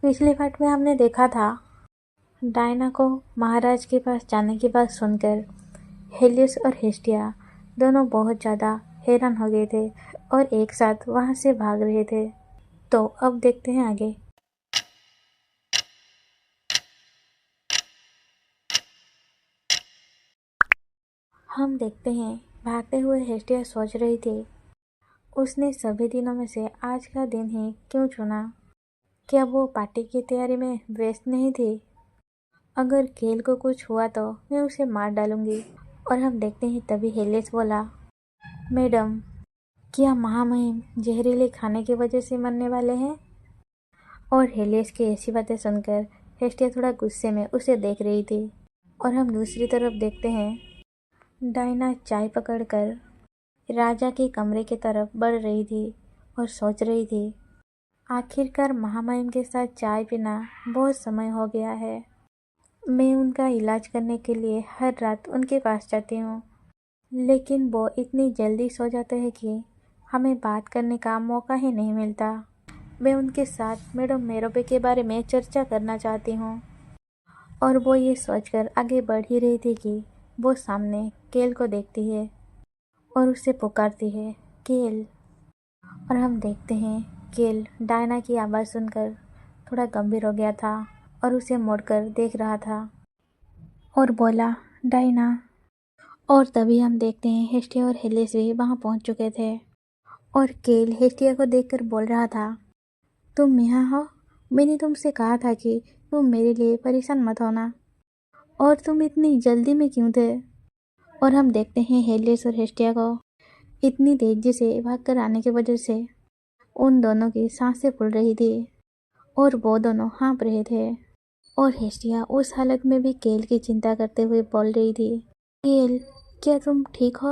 पिछले पार्ट में हमने देखा था डायना को महाराज के पास जाने की बात सुनकर हेलियस और हेस्टिया दोनों बहुत ज़्यादा हैरान हो गए थे और एक साथ वहाँ से भाग रहे थे। तो अब देखते हैं आगे। हम देखते हैं भागते हुए हेस्टिया सोच रही थी उसने सभी दिनों में से आज का दिन ही क्यों चुना। क्या वो पार्टी की तैयारी में व्यस्त नहीं थी? अगर केल को कुछ हुआ तो मैं उसे मार डालूंगी। और हम देखते हैं तभी हेलियस बोला, मैडम, क्या महामहिम जहरीले खाने की वजह से मरने वाले हैं? और हेलियस की ऐसी बातें सुनकर हेस्टिया थोड़ा गुस्से में उसे देख रही थी। और हम दूसरी तरफ देखते हैं डायना चाय पकड़कर राजा के कमरे की तरफ बढ़ रही थी और सोच रही थी आखिरकार महामहिम के साथ चाय पीना बहुत समय हो गया है। मैं उनका इलाज करने के लिए हर रात उनके पास जाती हूँ, लेकिन वो इतनी जल्दी सो जाते हैं कि हमें बात करने का मौका ही नहीं मिलता। मैं उनके साथ मैडम मेरोबे के बारे में चर्चा करना चाहती हूँ। और वो ये सोचकर आगे बढ़ ही रही थी कि वो सामने केल को देखती है और उसे पुकारती है, केल। और हम देखते हैं केल डायना की आवाज़ सुनकर थोड़ा गंभीर हो गया था और उसे मुड़कर देख रहा था और बोला, डायना। और तभी हम देखते हैं हेस्टिया और हेलियस भी वहाँ पहुँच चुके थे और केल हेस्टिया को देखकर बोल रहा था, तुम यहाँ हो? मैंने तुमसे कहा था कि तुम मेरे लिए परेशान मत होना। और तुम इतनी जल्दी में क्यों थे? और हम देखते हैं हेलियस और हेस्टिया को इतनी तेजी से भागकर आने की वजह से उन दोनों की सांसें फूल रही थी और वो दोनों हाँफ रहे थे। और हेस्टिया उस हालत में भी केल की चिंता करते हुए बोल रही थी, केल, क्या तुम ठीक हो?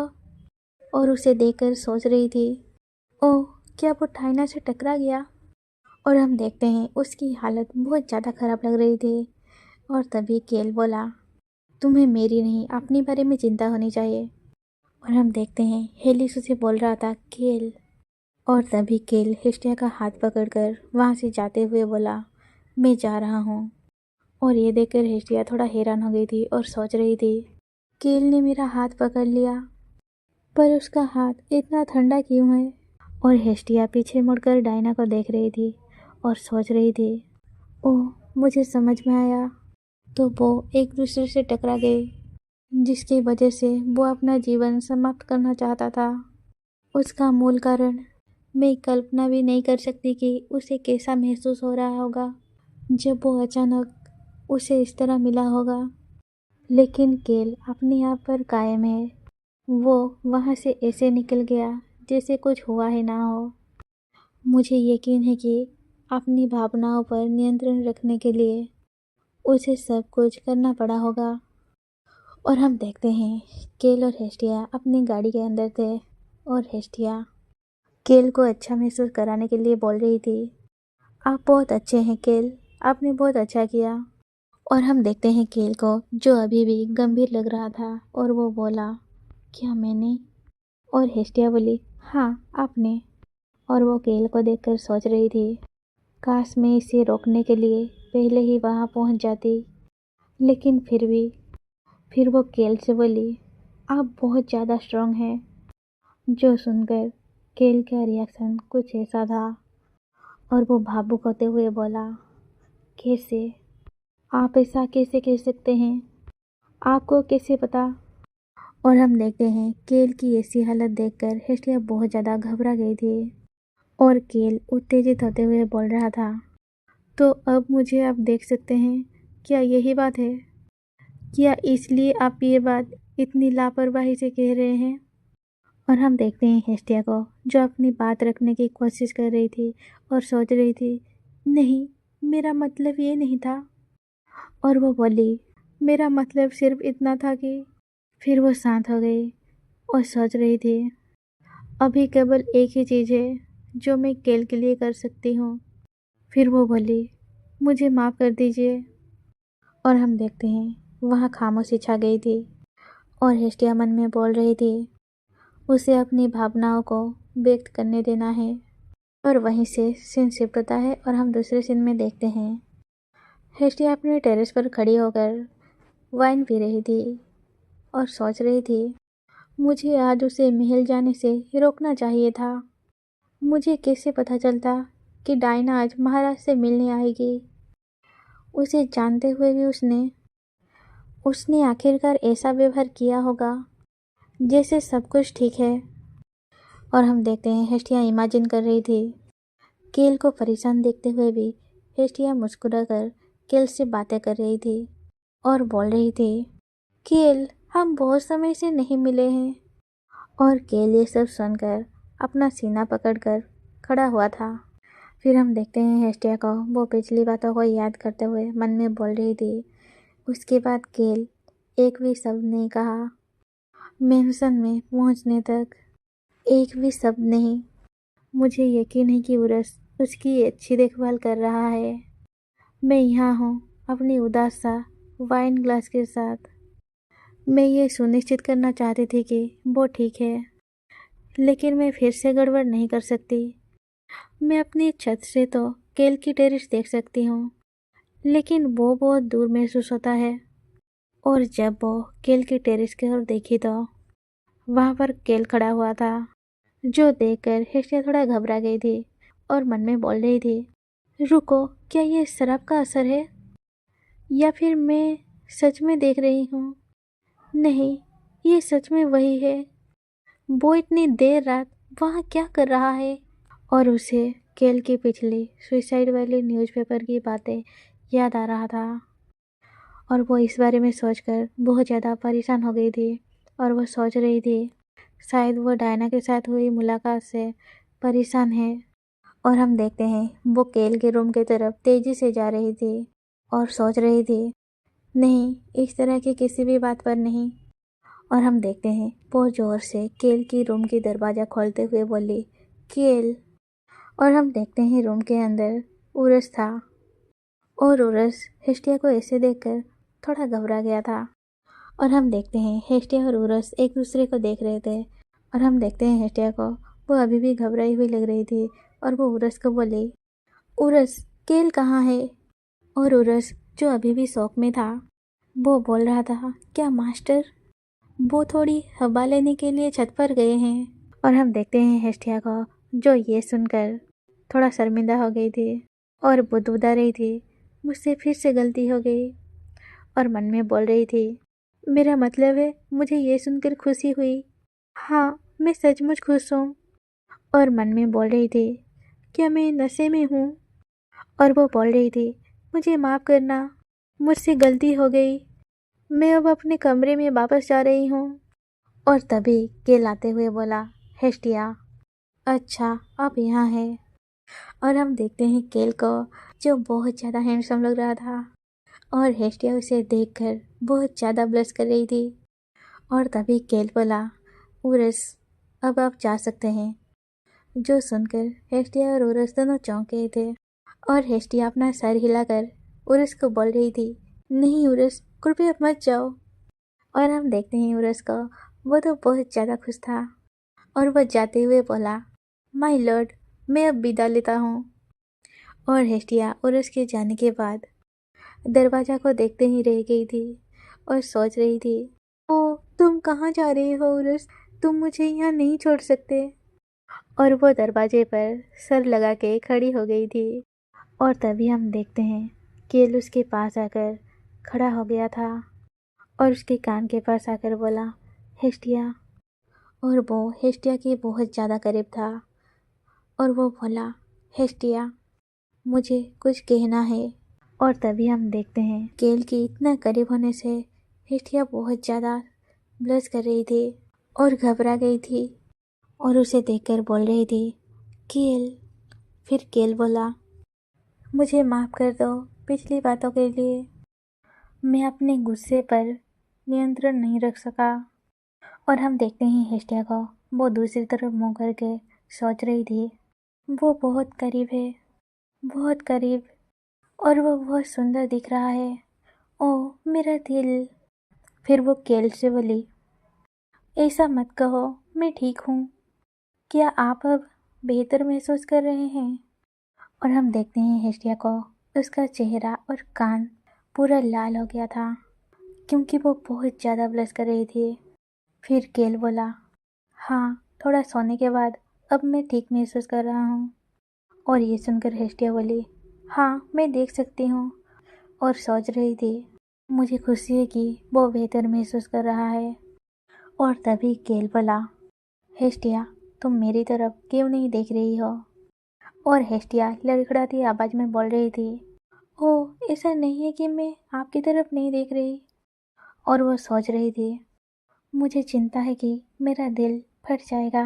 और उसे देखकर सोच रही थी, ओह, क्या वो डायना से टकरा गया? और हम देखते हैं उसकी हालत बहुत ज़्यादा ख़राब लग रही थी। और तभी केल बोला, तुम्हें मेरी नहीं अपने बारे में चिंता होनी चाहिए। और हम देखते हैं हेलियस उसे बोल रहा था, केल। और तभी केल हेस्टिया का हाथ पकड़कर वहाँ से जाते हुए बोला, मैं जा रहा हूँ। और ये देखकर हेस्टिया थोड़ा हैरान हो गई थी और सोच रही थी, केल ने मेरा हाथ पकड़ लिया, पर उसका हाथ इतना ठंडा क्यों है? और हेस्टिया पीछे मुड़कर डायना को देख रही थी और सोच रही थी, ओह, मुझे समझ में आया। तो वो एक दूसरे से टकरा गए, जिसकी वजह से वो अपना जीवन समाप्त करना चाहता था। उसका मूल कारण मैं कल्पना भी नहीं कर सकती कि उसे कैसा महसूस हो रहा होगा जब वो अचानक उसे इस तरह मिला होगा। लेकिन केल अपने आप पर कायम है। वो वहाँ से ऐसे निकल गया जैसे कुछ हुआ ही ना हो। मुझे यकीन है कि अपनी भावनाओं पर नियंत्रण रखने के लिए उसे सब कुछ करना पड़ा होगा। और हम देखते हैं केल और हेस्टिया अपनी गाड़ी के अंदर थे और हेस्टिया केल को अच्छा महसूस कराने के लिए बोल रही थी, आप बहुत अच्छे हैं केल, आपने बहुत अच्छा किया। और हम देखते हैं केल को जो अभी भी गंभीर लग रहा था और वो बोला, क्या मैंने? और हेस्टिया बोली, हाँ, आपने। और वो केल को देखकर सोच रही थी, काश मैं इसे रोकने के लिए पहले ही वहाँ पहुँच जाती। लेकिन फिर वो केल से बोली, आप बहुत ज़्यादा स्ट्रांग हैं। जो सुनकर केल का रिएक्शन कुछ ऐसा था और वो भावुक होते हुए बोला, कैसे? आप ऐसा कैसे कह सकते हैं? आपको कैसे पता? और हम देखते हैं केल की ऐसी हालत देखकर हेस्टिया बहुत ज़्यादा घबरा गई थी और केल उत्तेजित होते हुए बोल रहा था, तो अब मुझे आप देख सकते हैं, क्या यही बात है? क्या इसलिए आप ये बात इतनी लापरवाही से कह रहे हैं? और हम देखते हैं हेस्टिया को जो अपनी बात रखने की कोशिश कर रही थी और सोच रही थी, नहीं, मेरा मतलब ये नहीं था। और वो बोली, मेरा मतलब सिर्फ इतना था कि। फिर वो शांत हो गई और सोच रही थी, अभी केवल एक ही चीज़ है जो मैं केल के लिए कर सकती हूँ। फिर वो बोली, मुझे माफ़ कर दीजिए। और हम देखते हैं वहाँ खामोशी छा गई थी और हेस्टिया मन में बोल रही थी, उसे अपनी भावनाओं को व्यक्त करने देना है। और वहीं से सीन शिफ्ट होता है और हम दूसरे सीन में देखते हैं हेस्टिया अपने टेरेस पर खड़ी होकर वाइन पी रही थी और सोच रही थी, मुझे आज उसे महल जाने से रोकना चाहिए था। मुझे कैसे पता चलता कि डायना आज महाराज से मिलने आएगी। उसे जानते हुए भी उसने उसने आखिरकार ऐसा व्यवहार किया होगा जैसे सब कुछ ठीक है। और हम देखते हैं हेस्टिया इमेजिन कर रही थी। केल को परेशान देखते हुए भी हेस्टिया मुस्कुराकर केल से बातें कर रही थी और बोल रही थी, केल, हम बहुत समय से नहीं मिले हैं। और केल ये सब सुनकर अपना सीना पकड़कर खड़ा हुआ था। फिर हम देखते हैं हेस्टिया को वो पिछली बातों को याद करते हुए मन में बोल रही थी। उसके बाद केल एक भी शब्द नहीं कहा। मेंशन में पहुंचने तक एक भी शब्द नहीं। मुझे यकीन है कि उरस उसकी अच्छी देखभाल कर रहा है। मैं यहाँ हूँ अपनी उदास सा वाइन ग्लास के साथ। मैं ये सुनिश्चित करना चाहती थी कि वो ठीक है, लेकिन मैं फिर से गड़बड़ नहीं कर सकती। मैं अपनी छत से तो केल की टेरिस देख सकती हूँ, लेकिन वो बहुत दूर महसूस होता है। और जब वो केल की टेरिस की ओर देखी तो वहाँ पर केल खड़ा हुआ था, जो देखकर हेस्टिया थोड़ा घबरा गई थी और मन में बोल रही थी, रुको, क्या ये शराब का असर है या फिर मैं सच में देख रही हूँ? नहीं, ये सच में वही है। वो इतनी देर रात वहाँ क्या कर रहा है? और उसे केल की पिछली सुसाइड वाली न्यूज़पेपर की बातें याद आ रहा था और वो इस बारे में सोचकर बहुत ज़्यादा परेशान हो गई थी। और वो सोच रही थी, शायद वो डायना के साथ हुई मुलाकात से परेशान है। और हम देखते हैं वो केल के रूम की तरफ तेज़ी से जा रही थी और सोच रही थी, नहीं, इस तरह की किसी भी बात पर नहीं। और हम देखते हैं वो जोर से केल की रूम की दरवाज़ा खोलते हुए बोली, केल। और हम देखते हैं रूम के अंदर उरस था और उरस हेस्टिया को ऐसे देखकर थोड़ा घबरा गया था। और हम देखते हैं हेस्टिया और उरस एक दूसरे को देख रहे थे और हम देखते हैं हेस्टिया को वो अभी भी घबराई हुई लग रही थी और वो उरस को बोली, उरस, केल कहाँ है? और उरस, जो अभी भी शौक में था, वो बोल रहा था, क्या मास्टर? वो थोड़ी हवा लेने के लिए छत पर गए हैं। और हम देखते हैं हेस्टिया को, जो ये सुनकर थोड़ा शर्मिंदा हो गई थी और बुदबुदा रही थी, मुझसे फिर से गलती हो गई। और मन में बोल रही थी, मेरा मतलब है मुझे ये सुनकर खुशी हुई। हाँ, मैं सचमुच खुश हूँ। और मन में बोल रही थी, क्या मैं नशे में हूँ? और वो बोल रही थी, मुझे माफ़ करना, मुझसे गलती हो गई। मैं अब अपने कमरे में वापस जा रही हूँ। और तभी केल आते हुए बोला, हेस्टिया, अच्छा, आप यहाँ है। और हम देखते हैं केल को, जो बहुत ज़्यादा हैंडसम लग रहा था और हेस्टिया उसे देखकर बहुत ज़्यादा ब्लश कर रही थी। और तभी केल बोला, उरस, अब आप जा सकते हैं। जो सुनकर हेस्टिया और उरस दोनों चौंक गए थे और हेस्टिया अपना सर हिलाकर उरस को बोल रही थी, नहीं उरस, कृपया मत जाओ। और हम देखते हैं उरस को, वो तो बहुत ज़्यादा खुश था और वह जाते हुए बोला, माय लॉर्ड, मैं अब विदा लेता हूँ। और हेस्टिया उरस के जाने के बाद दरवाज़ा को देखते ही रह गई थी और सोच रही थी, ओ, तुम कहाँ जा रही हो उरस? तुम मुझे यहाँ नहीं छोड़ सकते। और वो दरवाजे पर सर लगा के खड़ी हो गई थी। और तभी हम देखते हैं केल उसके पास आकर खड़ा हो गया था और उसके कान के पास आकर बोला, हेस्टिया। और वो हेस्टिया के बहुत ज़्यादा करीब था और वो बोला, हेस्टिया, मुझे कुछ कहना है। और तभी हम देखते हैं केल के इतना करीब होने से हेस्टिया बहुत ज़्यादा ब्लश कर रही थी और घबरा गई थी और उसे देखकर बोल रही थी, केल। फिर केल बोला, मुझे माफ़ कर दो पिछली बातों के लिए। मैं अपने गुस्से पर नियंत्रण नहीं रख सका। और हम देखते हैं हेस्टिया को, वो दूसरी तरफ मुंह करके सोच रही थी, वो बहुत करीब है, बहुत करीब, और वो बहुत सुंदर दिख रहा है। ओह, मेरा दिल। फिर वो केल से बोली, ऐसा मत कहो, मैं ठीक हूँ। क्या आप अब बेहतर महसूस कर रहे हैं? और हम देखते हैं हेस्टिया को, उसका चेहरा और कान पूरा लाल हो गया था क्योंकि वो बहुत ज़्यादा ब्लश कर रही थी। फिर केल बोला, हाँ, थोड़ा सोने के बाद अब मैं ठीक महसूस कर रहा हूँ। और ये सुनकर हेस्टिया बोली, हाँ, मैं देख सकती हूँ। और सोच रही थी, मुझे खुशी है कि वो बेहतर महसूस कर रहा है। और तभी केल बोला, हेस्टिया, तुम मेरी तरफ क्यों नहीं देख रही हो? और हेस्टिया लड़खड़ाती आवाज़ में बोल रही थी, ओह, ऐसा नहीं है कि मैं आपकी तरफ नहीं देख रही। और वो सोच रही थी, मुझे चिंता है कि मेरा दिल फट जाएगा।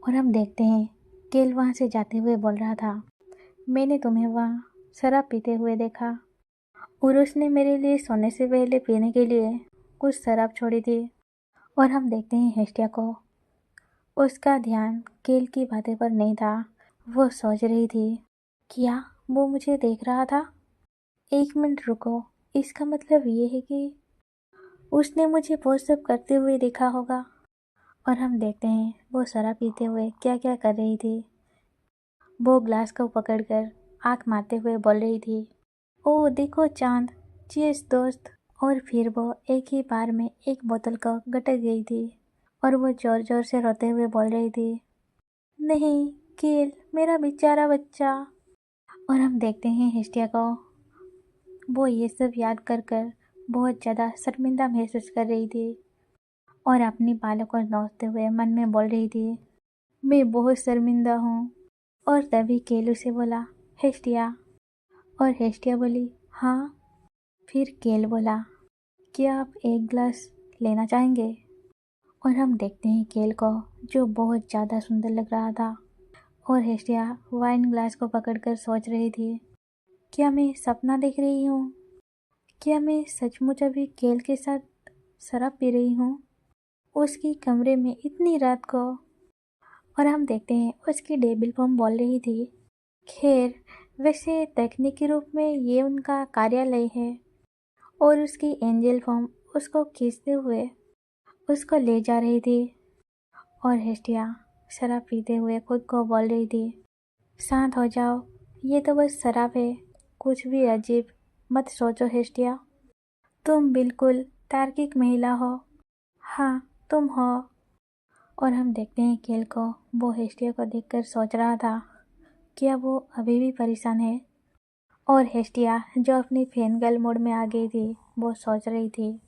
और हम देखते हैं केल वहाँ से जाते हुए बोल रहा था, मैंने तुम्हें वहाँ शराब पीते हुए देखा और उसने मेरे लिए सोने से पहले पीने के लिए कुछ शराब छोड़ी थी। और हम देखते हैं हेस्टिया को, उसका ध्यान केल की बातें पर नहीं था। वो सोच रही थी, क्या वो मुझे देख रहा था? एक मिनट रुको, इसका मतलब ये है कि उसने मुझे वो सब करते हुए देखा होगा। और हम देखते हैं वो शराब पीते हुए क्या क्या कर रही थी। वो ग्लास को पकड़कर आँख मारते हुए बोल रही थी, ओह देखो चांद, चीयर्स दोस्त। और फिर वो एक ही बार में एक बोतल को गटक गई थी और वो जोर जोर से रोते हुए बोल रही थी, नहीं केल, मेरा बेचारा बच्चा। और हम देखते हैं हेस्टिया को, वो ये सब याद कर कर बहुत ज़्यादा शर्मिंदा महसूस कर रही थी और अपनी बालों को नोचते हुए मन में बोल रही थी, मैं बहुत शर्मिंदा हूँ। और तभी केल उसे बोला, हेस्टिया। और हेस्टिया बोली, हाँ। फिर केल बोला, क्या आप एक ग्लास लेना चाहेंगे? और हम देखते हैं केल को, जो बहुत ज़्यादा सुंदर लग रहा था। और हेस्टिया वाइन ग्लास को पकड़कर सोच रही थी, क्या मैं सपना देख रही हूँ? क्या मैं सचमुच अभी केल के साथ शराब पी रही हूँ उसकी कमरे में इतनी रात को? और हम देखते हैं उसकी डेबिल फॉर्म बोल रही थी, खैर, वैसे तकनीकी रूप में ये उनका कार्यालय है। और उसकी एंजल फॉर्म उसको खींचते हुए उसको ले जा रही थी। और हेस्टिया शराब पीते हुए खुद को बोल रही थी, शांत हो जाओ, ये तो बस शराब है, कुछ भी अजीब मत सोचो हेस्टिया, तुम बिल्कुल तार्किक महिला हो। हाँ, तुम हो। और हम देखते हैं केल को, वो हेस्टिया को देखकर सोच रहा था, क्या वो अभी भी परेशान है? और हेस्टिया जो अपनी फैन गर्ल मोड में आ गई थी, वो सोच रही थी,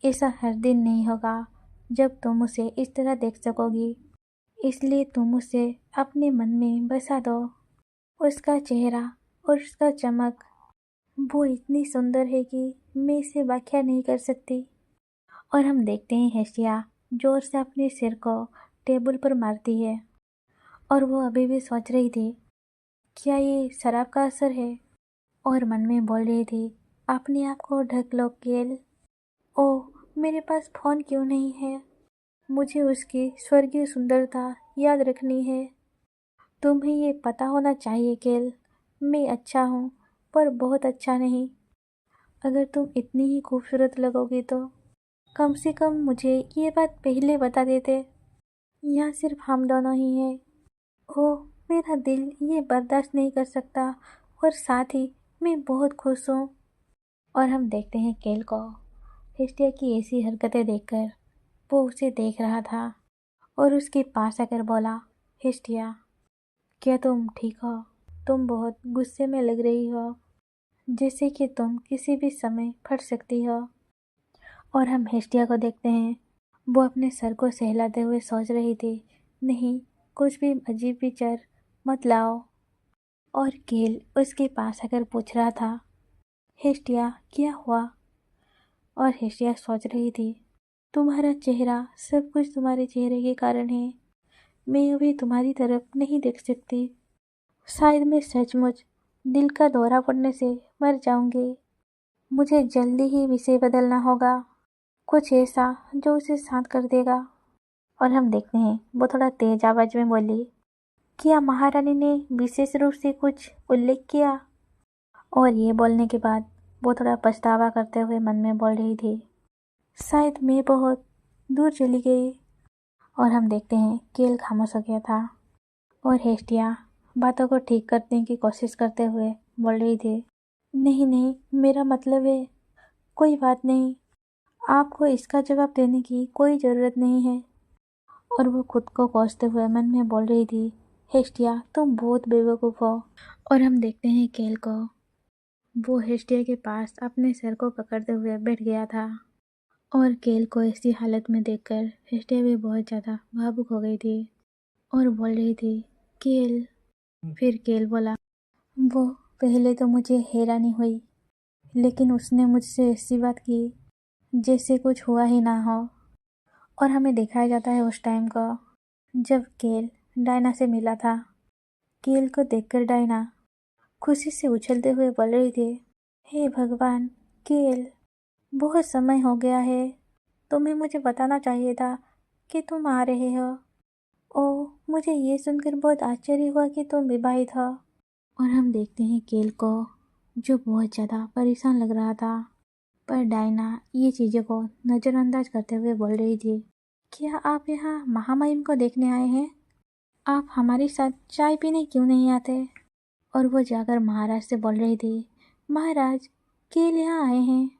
ऐसा हर दिन नहीं होगा जब तुम उसे इस तरह देख सकोगी, इसलिए तुम उसे अपने मन में बसा दो। उसका चेहरा और उसका चमक, वो इतनी सुंदर है कि मैं इसे व्याख्या नहीं कर सकती। और हम देखते हैं हेस्टिया जोर से अपने सिर को टेबल पर मारती है और वो अभी भी सोच रही थी, क्या ये शराब का असर है? और मन में बोल रही थी, अपने आप को ढक लो केल। ओह, मेरे पास फ़ोन क्यों नहीं है? मुझे उसकी स्वर्गीय सुंदरता याद रखनी है। तुम्हें ये पता होना चाहिए केल, मैं अच्छा हूँ पर बहुत अच्छा नहीं। अगर तुम इतनी ही खूबसूरत लगोगी तो कम से कम मुझे ये बात पहले बता देते। यहाँ सिर्फ हम दोनों ही हैं। ओह, मेरा दिल ये बर्दाश्त नहीं कर सकता और साथ ही मैं बहुत खुश हूँ। और हम देखते हैं केल को, हेस्टिया की ऐसी हरकतें देखकर वो उसे देख रहा था और उसके पास आकर बोला, हेस्टिया, क्या तुम ठीक हो? तुम बहुत गुस्से में लग रही हो, जैसे कि तुम किसी भी समय फट सकती हो। और हम हेस्टिया को देखते हैं, वो अपने सर को सहलाते हुए सोच रही थी, नहीं, कुछ भी अजीब विचार मत लाओ। और केल उसके पास आकर पूछ रहा था, हेस्टिया क्या हुआ? और हेस्टिया सोच रही थी, तुम्हारा चेहरा, सब कुछ तुम्हारे चेहरे के कारण है। मैं अभी तुम्हारी तरफ नहीं देख सकती। शायद मैं सचमुच दिल का दौरा पड़ने से मर जाऊंगी। मुझे जल्दी ही विषय बदलना होगा, कुछ ऐसा जो उसे शांत कर देगा। और हम देखते हैं वो थोड़ा तेज आवाज में बोली, क्या महारानी ने विशेष रूप से कुछ उल्लेख किया? और ये बोलने के बाद वो थोड़ा पछतावा करते हुए मन में बोल रही थी, शायद मैं बहुत दूर चली गई। और हम देखते हैं केल खामोश हो गया था और हेस्टिया बातों को ठीक करने की कोशिश करते हुए बोल रही थी। नहीं नहीं, मेरा मतलब है, कोई बात नहीं, आपको इसका जवाब देने की कोई ज़रूरत नहीं है। और वो खुद को कोसते हुए मन में बोल रही थी, हेस्टिया तुम बहुत बेवकूफ़ हो। और हम देखते हैं केल को, वो हेस्टिया के पास अपने सर को पकड़ते हुए बैठ गया था। और केल को ऐसी हालत में देखकर हेस्टिया भी बहुत ज़्यादा भावुक हो गई थी और बोल रही थी, केल। फिर केल बोला, वो पहले तो मुझे हैरानी हुई, लेकिन उसने मुझसे ऐसी बात की जैसे कुछ हुआ ही ना हो। और हमें दिखाया जाता है उस टाइम को जब केल डायना से मिला था। केल को देखकर डायना खुशी से उछलते हुए बोल रही थी, हे भगवान, केल, बहुत समय हो गया है, तुम्हें मुझे बताना चाहिए था कि तुम आ रहे हो। ओह, मुझे ये सुनकर बहुत आश्चर्य हुआ कि तुम विवाहित हो। और हम देखते हैं केल को, जो बहुत ज़्यादा परेशान लग रहा था, पर डायना ये चीज़ों को नज़रअंदाज करते हुए बोल रही थी, क्या आप यहाँ महामहिम को देखने आए हैं? आप हमारे साथ चाय पीने क्यों नहीं आते? और वो जाकर महाराज से बोल रही थी, महाराज, केल यहाँ आए हैं।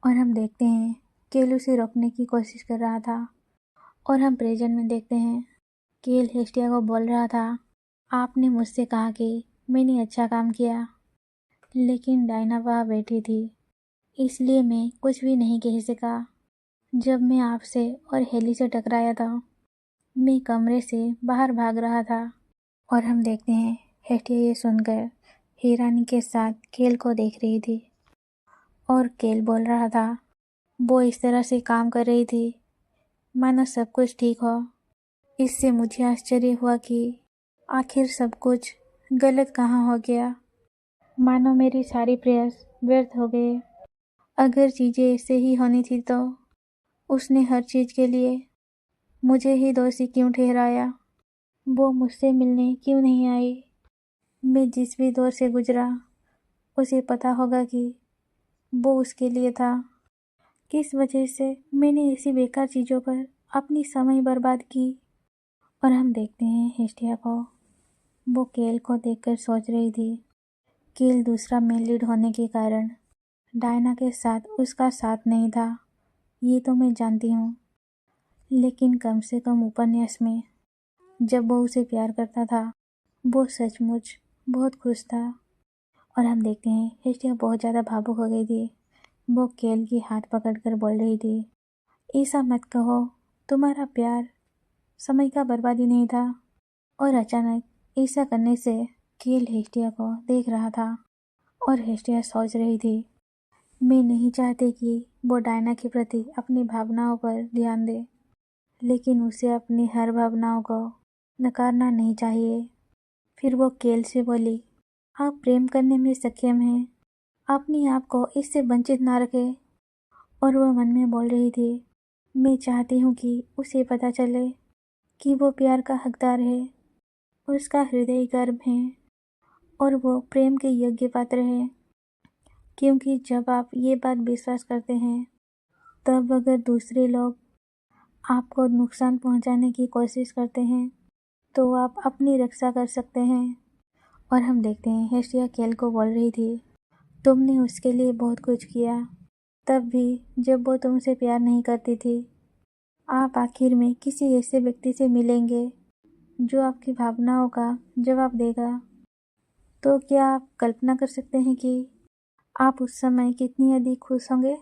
और हम देखते हैं केल उसे रोकने की कोशिश कर रहा था। और हम प्रेजेंट में देखते हैं केल हेस्टिया को बोल रहा था, आपने मुझसे कहा कि मैंने अच्छा काम किया, लेकिन डायना वहाँ बैठी थी, इसलिए मैं कुछ भी नहीं कह सका। जब मैं आपसे और हेली से टकराया था, मैं कमरे से बाहर भाग रहा था। और हम देखते हैं हेस्टिया ये सुनकर हैरानी के साथ केल को देख रही थी। और केल बोल रहा था, वो इस तरह से काम कर रही थी मानो सब कुछ ठीक हो। इससे मुझे आश्चर्य हुआ कि आखिर सब कुछ गलत कहाँ हो गया, मानो मेरी सारी प्रयास व्यर्थ हो गए। अगर चीज़ें ऐसे ही होनी थी तो उसने हर चीज़ के लिए मुझे ही दोषी क्यों ठहराया? वो मुझसे मिलने क्यों नहीं आई? मैं जिस भी दौर से गुजरा, उसे पता होगा कि वो उसके लिए था। किस वजह से मैंने ऐसी बेकार चीज़ों पर अपनी समय बर्बाद की? और हम देखते हैं हेस्टिया को, वो केल को देखकर सोच रही थी, केल दूसरा मेल लीड होने के कारण डायना के साथ उसका साथ नहीं था, ये तो मैं जानती हूँ, लेकिन कम से कम उपन्यास में जब वो उसे प्यार करता था, वो सचमुच बहुत खुश था। और हम देखते हैं हेस्टिया बहुत ज़्यादा भावुक हो गई थी। वो केल की हाथ पकड़कर बोल रही थी, ऐसा मत कहो, तुम्हारा प्यार समय का बर्बादी नहीं था। और अचानक ऐसा करने से केल हेस्टिया को देख रहा था और हेस्टिया सोच रही थी, मैं नहीं चाहती कि वो डायना के प्रति अपनी भावनाओं पर ध्यान दे, लेकिन उसे अपनी हर भावनाओं को नकारना नहीं चाहिए। फिर वो केल से बोली, आप प्रेम करने में सक्षम हैं, अपने आप को इससे वंचित ना रखें। और वह मन में बोल रही थी, मैं चाहती हूँ कि उसे पता चले कि वो प्यार का हकदार है, उसका हृदय गर्म है और वो प्रेम के योग्य पात्र है। क्योंकि जब आप ये बात विश्वास करते हैं, तब अगर दूसरे लोग आपको नुकसान पहुंचाने की कोशिश करते हैं, तो आप अपनी रक्षा कर सकते हैं। और हम देखते हैं हेस्टिया केल को बोल रही थी, तुमने उसके लिए बहुत कुछ किया, तब भी जब वो तुमसे प्यार नहीं करती थी। आप आखिर में किसी ऐसे व्यक्ति से मिलेंगे जो आपकी भावनाओं का जवाब देगा। तो क्या आप कल्पना कर सकते हैं कि आप उस समय कितनी अधिक खुश होंगे?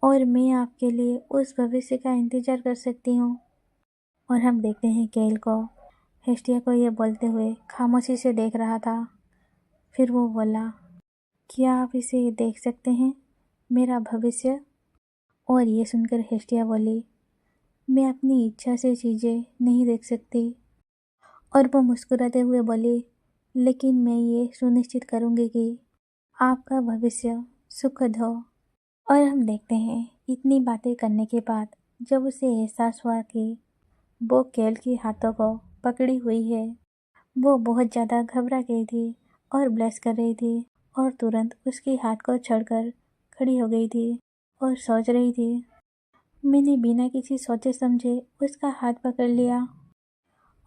और मैं आपके लिए उस भविष्य का इंतज़ार कर सकती हूँ। और हम देखते हैं केल को हेस्टिया को ये बोलते हुए खामोशी से देख रहा था। फिर वो बोला, क्या आप इसे देख सकते हैं, मेरा भविष्य? और ये सुनकर हेस्टिया बोली, मैं अपनी इच्छा से चीज़ें नहीं देख सकती। और वो मुस्कुराते हुए बोली, लेकिन मैं ये सुनिश्चित करूँगी कि आपका भविष्य सुखद हो। और हम देखते हैं इतनी बातें करने के बाद जब उसे एहसास हुआ कि वो केल के हाथों को पकड़ी हुई है, वो बहुत ज़्यादा घबरा गई थी और ब्लश कर रही थी और तुरंत उसके हाथ को छोड़कर खड़ी हो गई थी और सोच रही थी, मैंने बिना किसी सोचे समझे उसका हाथ पकड़ लिया।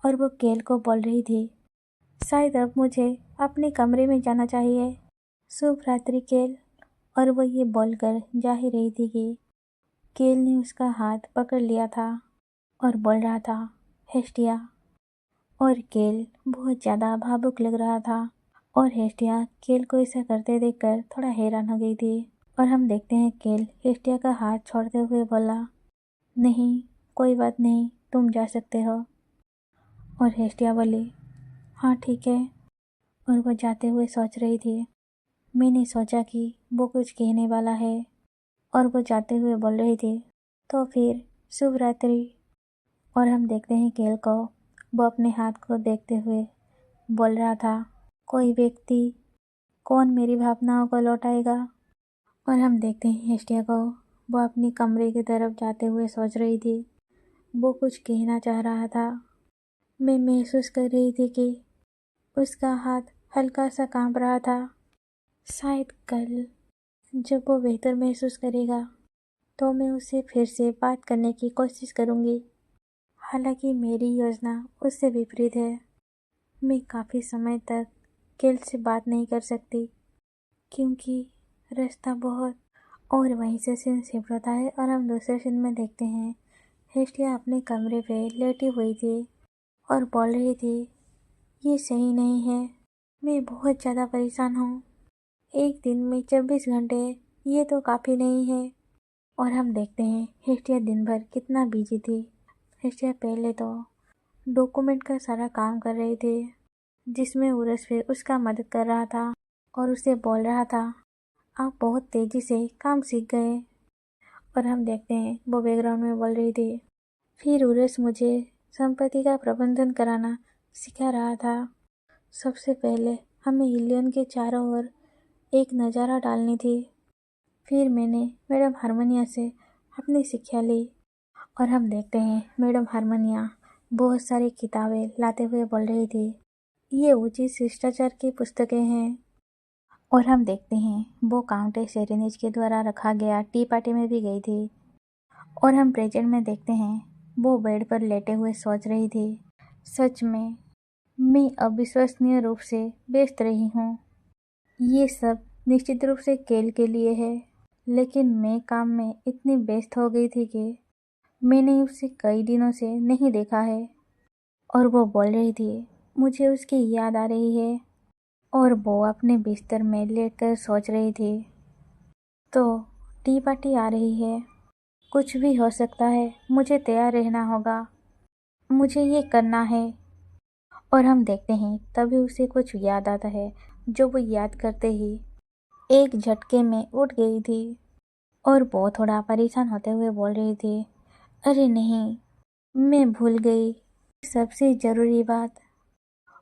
और वो केल को बोल रही थी, शायद अब मुझे अपने कमरे में जाना चाहिए। शुभ रात्रि केल। और वो ये बोलकर जा ही रही थी कि केल ने उसका हाथ पकड़ लिया था और बोल रहा था, हेस्टिया। और केल बहुत ज़्यादा भावुक लग रहा था और हेस्टिया केल को ऐसा करते देखकर थोड़ा हैरान हो गई थी। और हम देखते हैं केल हेस्टिया का हाथ छोड़ते हुए बोला, नहीं, कोई बात नहीं, तुम जा सकते हो। और हेस्टिया बोली, हाँ ठीक है। और वो जाते हुए सोच रही थी, मैंने सोचा कि वो कुछ कहने वाला है। और वो जाते हुए बोल रही थी, तो फिर शुभ रात्रि। और हम देखते हैं केल को, वो अपने हाथ को देखते हुए बोल रहा था, कोई व्यक्ति, कौन मेरी भावनाओं को लौटाएगा। और हम देखते हैं हेस्टिया को, वो अपनी कमरे की तरफ जाते हुए सोच रही थी। वो कुछ कहना चाह रहा था। मैं महसूस कर रही थी कि उसका हाथ हल्का सा कांप रहा था। शायद कल जब वो बेहतर महसूस करेगा तो मैं उससे फिर से बात करने की कोशिश करूँगी। हालांकि मेरी योजना उससे विपरीत है। मैं काफ़ी समय तक केल से बात नहीं कर सकती क्योंकि रास्ता बहुत। और वहीं से सीन शिफ्ट होता है और हम दूसरे सीन में देखते हैं हेस्टिया अपने कमरे पे लेटी हुई थी और बोल रही थी, ये सही नहीं है, मैं बहुत ज़्यादा परेशान हूँ। एक दिन में 24 घंटे, ये तो काफ़ी नहीं है। और हम देखते हैं हेस्टिया दिन भर कितना बिजी थी। हेस्टिया पहले तो डॉक्यूमेंट का सारा काम कर रही थी जिसमें उरस फिर उसका मदद कर रहा था और उसे बोल रहा था, आप बहुत तेज़ी से काम सीख गए। और हम देखते हैं वो बैकग्राउंड में बोल रही थी, फिर उरस मुझे संपत्ति का प्रबंधन कराना सिखा रहा था। सबसे पहले हमें इलियन के चारों ओर एक नज़ारा डालनी थी। फिर मैंने मैडम हारमोनिया से अपनी शिक्षा ली। और हम देखते हैं मैडम हारमोनिया बहुत सारी किताबें लाते हुए बोल रही थी, ये उचित शिष्टाचार की पुस्तकें हैं। और हम देखते हैं वो काउंटेस सेरेनिज के द्वारा रखा गया टी पार्टी में भी गई थी। और हम प्रेजेंट में देखते हैं वो बेड पर लेटे हुए सोच रही थी, सच में मैं अविश्वसनीय रूप से व्यस्त रही हूँ। ये सब निश्चित रूप से केल के लिए है, लेकिन मैं काम में इतनी व्यस्त हो गई थी कि मैंने उसे कई दिनों से नहीं देखा है। और वो बोल रही थी, मुझे उसकी याद आ रही है। और वो अपने बिस्तर में लेटकर सोच रही थी, तो टी पार्टी आ रही है, कुछ भी हो सकता है, मुझे तैयार रहना होगा, मुझे ये करना है। और हम देखते हैं तभी उसे कुछ याद आता है जो वो याद करते ही एक झटके में उठ गई थी। और वो थोड़ा परेशान होते हुए बोल रही थी, अरे नहीं, मैं भूल गई सबसे ज़रूरी बात।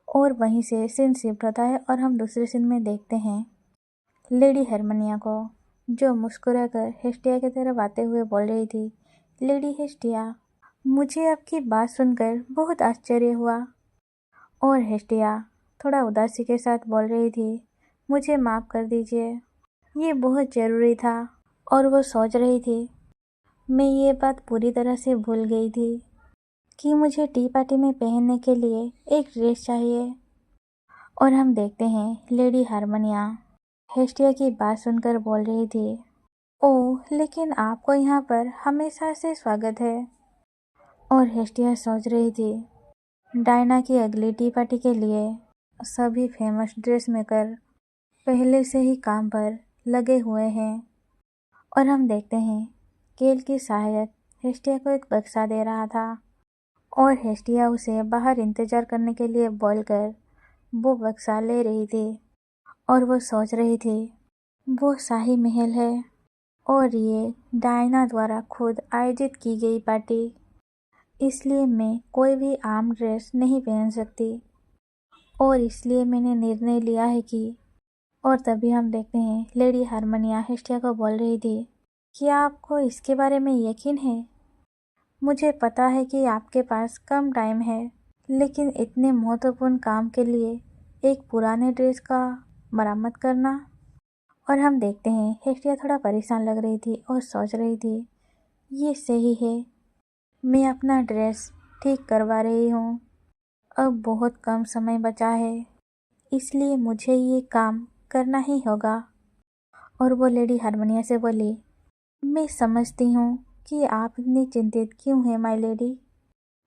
और वहीं से सीन शिफ्ट होता है और हम दूसरे सीन में देखते हैं लेडी हारमोनिया को, जो मुस्कुराकर हेस्टिया की तरफ आते हुए बोल रही थी, लेडी हेस्टिया, मुझे आपकी बात सुनकर बहुत आश्चर्य हुआ। और हेस्टिया थोड़ा उदासी के साथ बोल रही थी, मुझे माफ़ कर दीजिए, ये बहुत ज़रूरी था। और वो सोच रही थी, मैं ये बात पूरी तरह से भूल गई थी कि मुझे टी पार्टी में पहनने के लिए एक ड्रेस चाहिए। और हम देखते हैं लेडी हारमोनिया हेस्टिया की बात सुनकर बोल रही थी, ओह, लेकिन आपको यहाँ पर हमेशा से स्वागत है। और हेस्टिया सोच रही थी, डायना की अगली टी पार्टी के लिए सभी फेमस ड्रेस मेकर पहले से ही काम पर लगे हुए हैं। और हम देखते हैं केल की सहायक हेस्टिया को एक बक्सा दे रहा था और हेस्टिया उसे बाहर इंतजार करने के लिए बोलकर वो बक्सा ले रही थी। और वो सोच रही थी, वो शाही महल है और ये डायना द्वारा खुद आयोजित की गई पार्टी, इसलिए मैं कोई भी आम ड्रेस नहीं पहन सकती और इसलिए मैंने निर्णय लिया है कि। और तभी हम देखते हैं लेडी हारमोनिया हेस्टिया को बोल रही थी, क्या आपको इसके बारे में यकीन है? मुझे पता है कि आपके पास कम टाइम है, लेकिन इतने महत्वपूर्ण काम के लिए एक पुराने ड्रेस का मरम्मत करना। और हम देखते हैं हेस्टिया थोड़ा परेशान लग रही थी और सोच रही थी, ये सही है, मैं अपना ड्रेस ठीक करवा रही हूँ, अब बहुत कम समय बचा है, इसलिए मुझे ये काम करना ही होगा। और वो लेडी हारमोनिया से बोली, मैं समझती हूँ कि आप इतनी चिंतित क्यों हैं माय लेडी।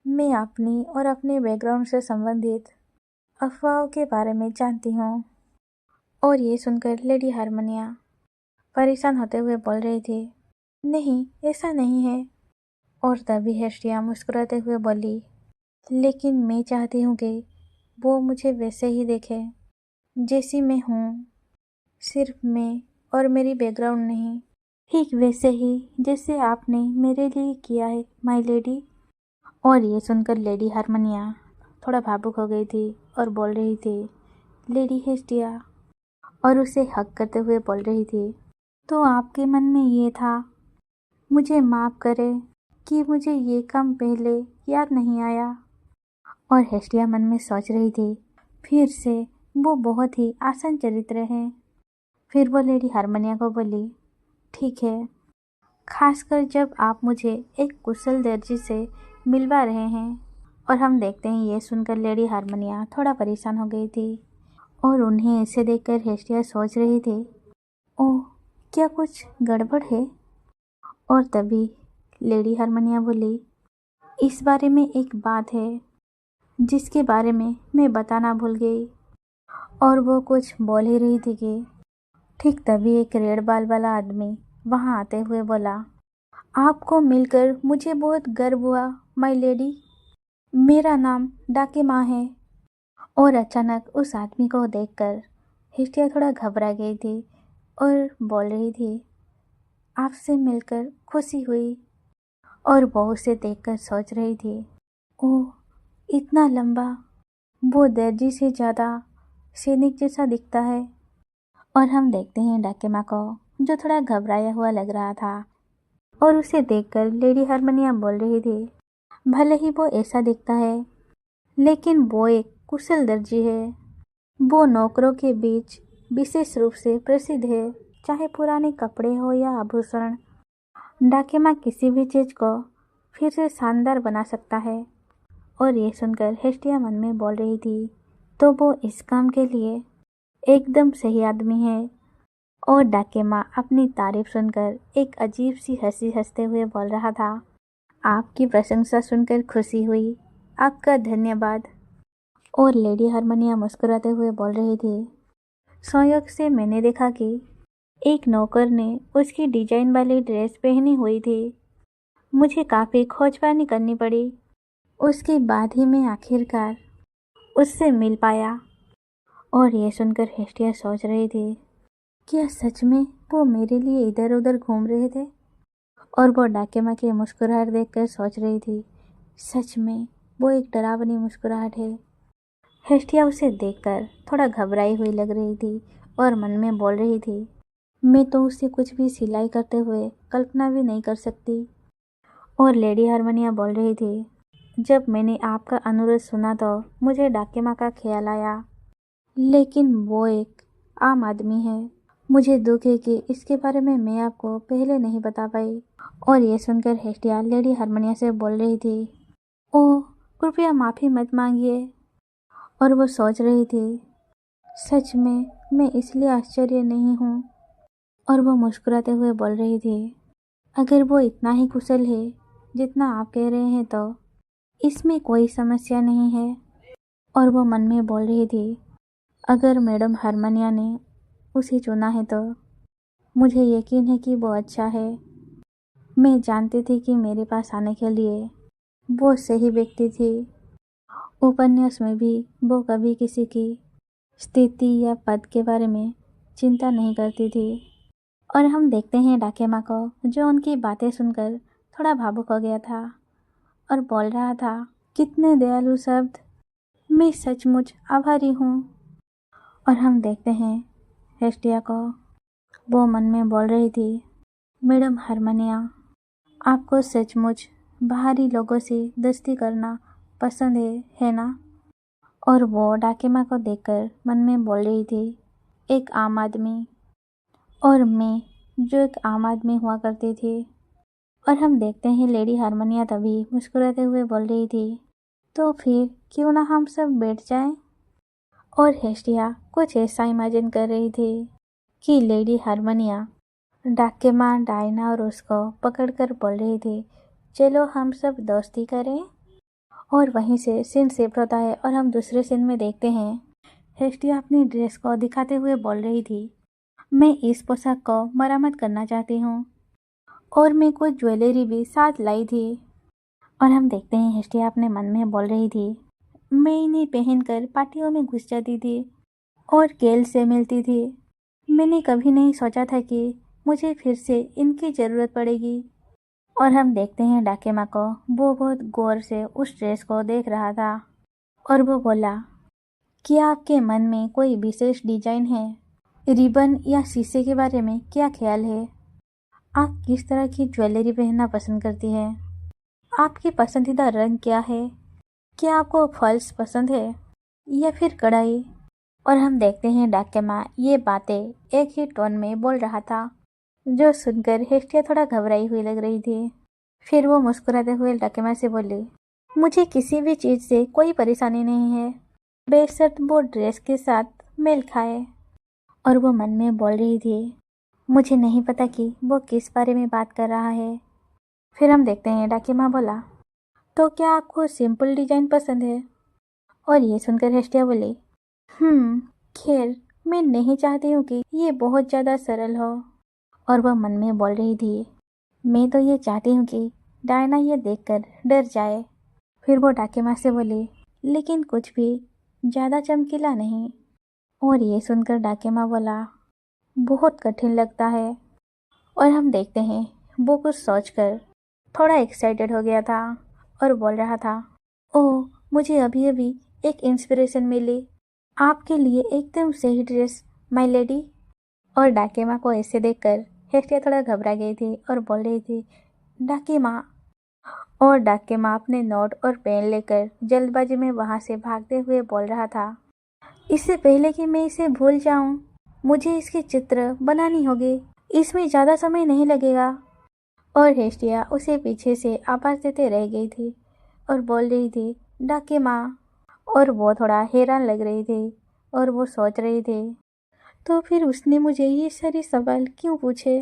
मैं अपनी और अपने बैकग्राउंड से संबंधित अफवाहों के बारे में जानती हूँ। और ये सुनकर लेडी हारमोनिया परेशान होते हुए बोल रही थी, नहीं ऐसा नहीं है। और तभी हेस्टिया मुस्कुराते हुए बोली, लेकिन मैं चाहती हूँ कि वो मुझे वैसे ही देखे जैसी मैं हूँ, सिर्फ मैं और मेरी बैकग्राउंड नहीं, ठीक वैसे ही जैसे आपने मेरे लिए किया है माय लेडी। और ये सुनकर लेडी हारमोनिया थोड़ा भावुक हो गई थी और बोल रही थी, लेडी हेस्टिया, और उसे हक करते हुए बोल रही थी, तो आपके मन में ये था, मुझे माफ़ करे कि मुझे ये काम पहले याद नहीं आया। और हेस्टिया मन में सोच रही थी, फिर से वो बहुत ही आसान चरित्र है। फिर वो लेडी हारमोनिया को बोली, ठीक है, खासकर जब आप मुझे एक कुशल दर्जी से मिलवा रहे हैं। और हम देखते हैं ये सुनकर लेडी हारमोनिया थोड़ा परेशान हो गई थी और उन्हें ऐसे देखकर हेस्टिया सोच रही थी, ओह क्या कुछ गड़बड़ है। और तभी लेडी हारमोनिया बोली, इस बारे में एक बात है जिसके बारे में मैं बताना भूल गई। और वो कुछ बोल ही रही थी कि ठीक तभी एक रेड बाल वाला आदमी वहाँ आते हुए बोला, आपको मिलकर मुझे बहुत गर्व हुआ माय लेडी, मेरा नाम डाकिमा है। और अचानक उस आदमी को देखकर हिस्टिया थोड़ा घबरा गई थी और बोल रही थी, आपसे मिलकर खुशी हुई। और वो उसे देखकर सोच रही थी, ओह इतना लंबा, वो दर्जी से ज़्यादा सैनिक जैसा दिखता है। और हम देखते हैं डाकिमा को, जो थोड़ा घबराया हुआ लग रहा था। और उसे देखकर लेडी हारमोनिया बोल रही थी, भले ही वो ऐसा दिखता है, लेकिन वो एक कुशल दर्जी है। वो नौकरों के बीच विशेष रूप से प्रसिद्ध है, चाहे पुराने कपड़े हो या आभूषण। डाकिमा किसी भी चीज़ को फिर से शानदार बना सकता है। और ये सुनकर हेस्टिया मन में बोल रही थी, तो वो इस काम के लिए एकदम सही आदमी है। और डाकिमा अपनी तारीफ सुनकर एक अजीब सी हंसी हंसते हुए बोल रहा था, आपकी प्रशंसा सुनकर खुशी हुई, आपका धन्यवाद। और लेडी हारमोनिया मुस्कुराते हुए बोल रही थी, संयोग से मैंने देखा कि एक नौकर ने उसकी डिजाइन वाली ड्रेस पहनी हुई थी। मुझे काफ़ी खोजबानी करनी पड़ी, उसके बाद ही मैं आखिरकार उससे मिल पाया। और ये सुनकर हेस्टिया सोच रही थी, क्या सच में वो मेरे लिए इधर उधर घूम रहे थे। और वो डाकिमा की मुस्कुराहट देखकर सोच रही थी, सच में वो एक डरावनी मुस्कुराहट है। हेस्टिया उसे देखकर थोड़ा घबराई हुई लग रही थी और मन में बोल रही थी, मैं तो उसे कुछ भी सिलाई करते हुए कल्पना भी नहीं कर सकती। और लेडी हारमोनिया बोल रही थी, जब मैंने आपका अनुरोध सुना तो मुझे डाकिमा का ख्याल आया, लेकिन वो एक आम आदमी है। मुझे दुख है कि इसके बारे में मैं आपको पहले नहीं बता पाई। और ये सुनकर हेस्टिया लेडी हारमोनिया से बोल रही थी, ओह कृपया माफ़ी मत मांगिए। और वो सोच रही थी, सच में मैं इसलिए आश्चर्य नहीं हूँ। और वो मुस्कुराते हुए बोल रही थी, अगर वो इतना ही कुशल है जितना आप कह रहे हैं तो इसमें कोई समस्या नहीं है। और वो मन में बोल रही थी, अगर मैडम हारमोनिया ने उसे चुना है तो मुझे यकीन है कि वो अच्छा है। मैं जानती थी कि मेरे पास आने के लिए वो सही व्यक्ति थी। उपन्यास में भी वो कभी किसी की स्थिति या पद के बारे में चिंता नहीं करती थी। और हम देखते हैं डाकिमा को, जो उनकी बातें सुनकर थोड़ा भावुक हो गया था और बोल रहा था, कितने दयालु शब्द, मैं सचमुच आभारी हूँ। और हम देखते हैं हेस्टिया को, वो मन में बोल रही थी, मैडम हारमोनिया, आपको सचमुच बाहरी लोगों से दोस्ती करना पसंद है ना। और वो डाकिमा को देखकर मन में बोल रही थी, एक आम आदमी, और मैं जो एक आम आदमी हुआ करती थी। और हम देखते हैं लेडी हारमोनिया तभी मुस्कुराते हुए बोल रही थी, तो फिर क्यों ना हम सब बैठ जाएं और हेस्टिया कुछ ऐसा इमेजिन कर रही थी कि लेडी हारमोनिया डाके माँ डायना और उसको पकड़कर बोल रही थी, चलो हम सब दोस्ती करें। और वहीं से सीन शिफ्ट होता है और हम दूसरे सीन में देखते हैं हेस्टिया अपनी ड्रेस को दिखाते हुए बोल रही थी, मैं इस पोशाक को मरम्मत करना चाहती हूँ और मैं कुछ ज्वेलरी भी साथ लाई थी। और हम देखते हैं हेस्टिया अपने मन में बोल रही थी, मैं इन्हें पहनकर पार्टियों में घुस जाती थी और केल से मिलती थी। मैंने कभी नहीं सोचा था कि मुझे फिर से इनकी ज़रूरत पड़ेगी। और हम देखते हैं डाकेमा को, वो बहुत गौर से उस ड्रेस को देख रहा था और वो बोला, क्या आपके मन में कोई विशेष डिजाइन है? रिबन या शीशे के बारे में क्या ख्याल है? आप किस तरह की ज्वेलरी पहनना पसंद करती है? आपकी पसंदीदा रंग क्या है? क्या आपको फॉल्स पसंद है या फिर कढ़ाई? और हम देखते हैं डाकेमा ये बातें एक ही टोन में बोल रहा था, जो सुनकर हेस्टिया थोड़ा घबराई हुई लग रही थी। फिर वो मुस्कुराते हुए डाकेमा से बोली, मुझे किसी भी चीज़ से कोई परेशानी नहीं है, बेशर्त वो ड्रेस के साथ मेल खाए। और वो मन में बोल रही थी, मुझे नहीं पता कि वो किस बारे में बात कर रहा है। फिर हम देखते हैं डाकेमा बोला, तो क्या आपको सिंपल डिजाइन पसंद है? और ये सुनकर हेस्टिया बोली, खैर मैं नहीं चाहती हूँ कि ये बहुत ज़्यादा सरल हो। और वह मन में बोल रही थी, मैं तो ये चाहती हूँ कि डायना ये देखकर डर जाए। फिर वो डाकेमा से बोली, लेकिन कुछ भी ज़्यादा चमकीला नहीं। और ये सुनकर डाकेमा बोला, बहुत कठिन लगता है। और हम देखते हैं वो कुछ सोचकर थोड़ा एक्साइटेड हो गया था और बोल रहा था, ओह मुझे अभी अभी एक इंस्पिरेशन मिली, आपके लिए एकदम सही ड्रेस माय लेडी। और डाकेमा को ऐसे देखकर हेस्टिया थोड़ा घबरा गई थी और बोल रही थी, डाकेमा। और डाकेमा अपने नोट और पेन लेकर जल्दबाजी में वहां से भागते हुए बोल रहा था, इससे पहले कि मैं इसे भूल जाऊं, मुझे इसकी चित्र बनानी होगी, इसमें ज़्यादा समय नहीं लगेगा। और हेस्टिया उसे पीछे से आवाज़ देते रह गई थी और बोल रही थी, डाकेमा। और वो थोड़ा हैरान लग रही थी और वो सोच रही थी, तो फिर उसने मुझे ये सारे सवाल क्यों पूछे?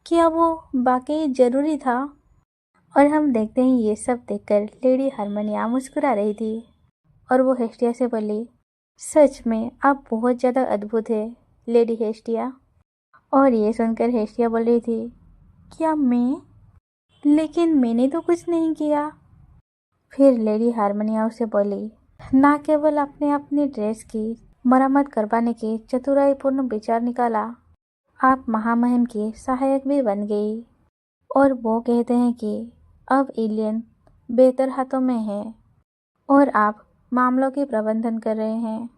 क्या वो वाकई ज़रूरी था? और हम देखते हैं ये सब देखकर लेडी हारमोनिया मुस्कुरा रही थी और वो हेस्टिया से बोली, सच में आप बहुत ज़्यादा अद्भुत है लेडी हेस्टिया। और ये सुनकर हेस्टिया बोल रही थी, क्या मैं? लेकिन मैंने तो कुछ नहीं किया। फिर लेडी हारमोनिया उसे बोली, ना केवल आपने अपनी ड्रेस की मरम्मत करवाने की चतुराईपूर्ण विचार निकाला, आप महामहिम की सहायक भी बन गई। और वो कहते हैं कि अब एलियन बेहतर हाथों में है और आप मामलों की प्रबंधन कर रहे हैं।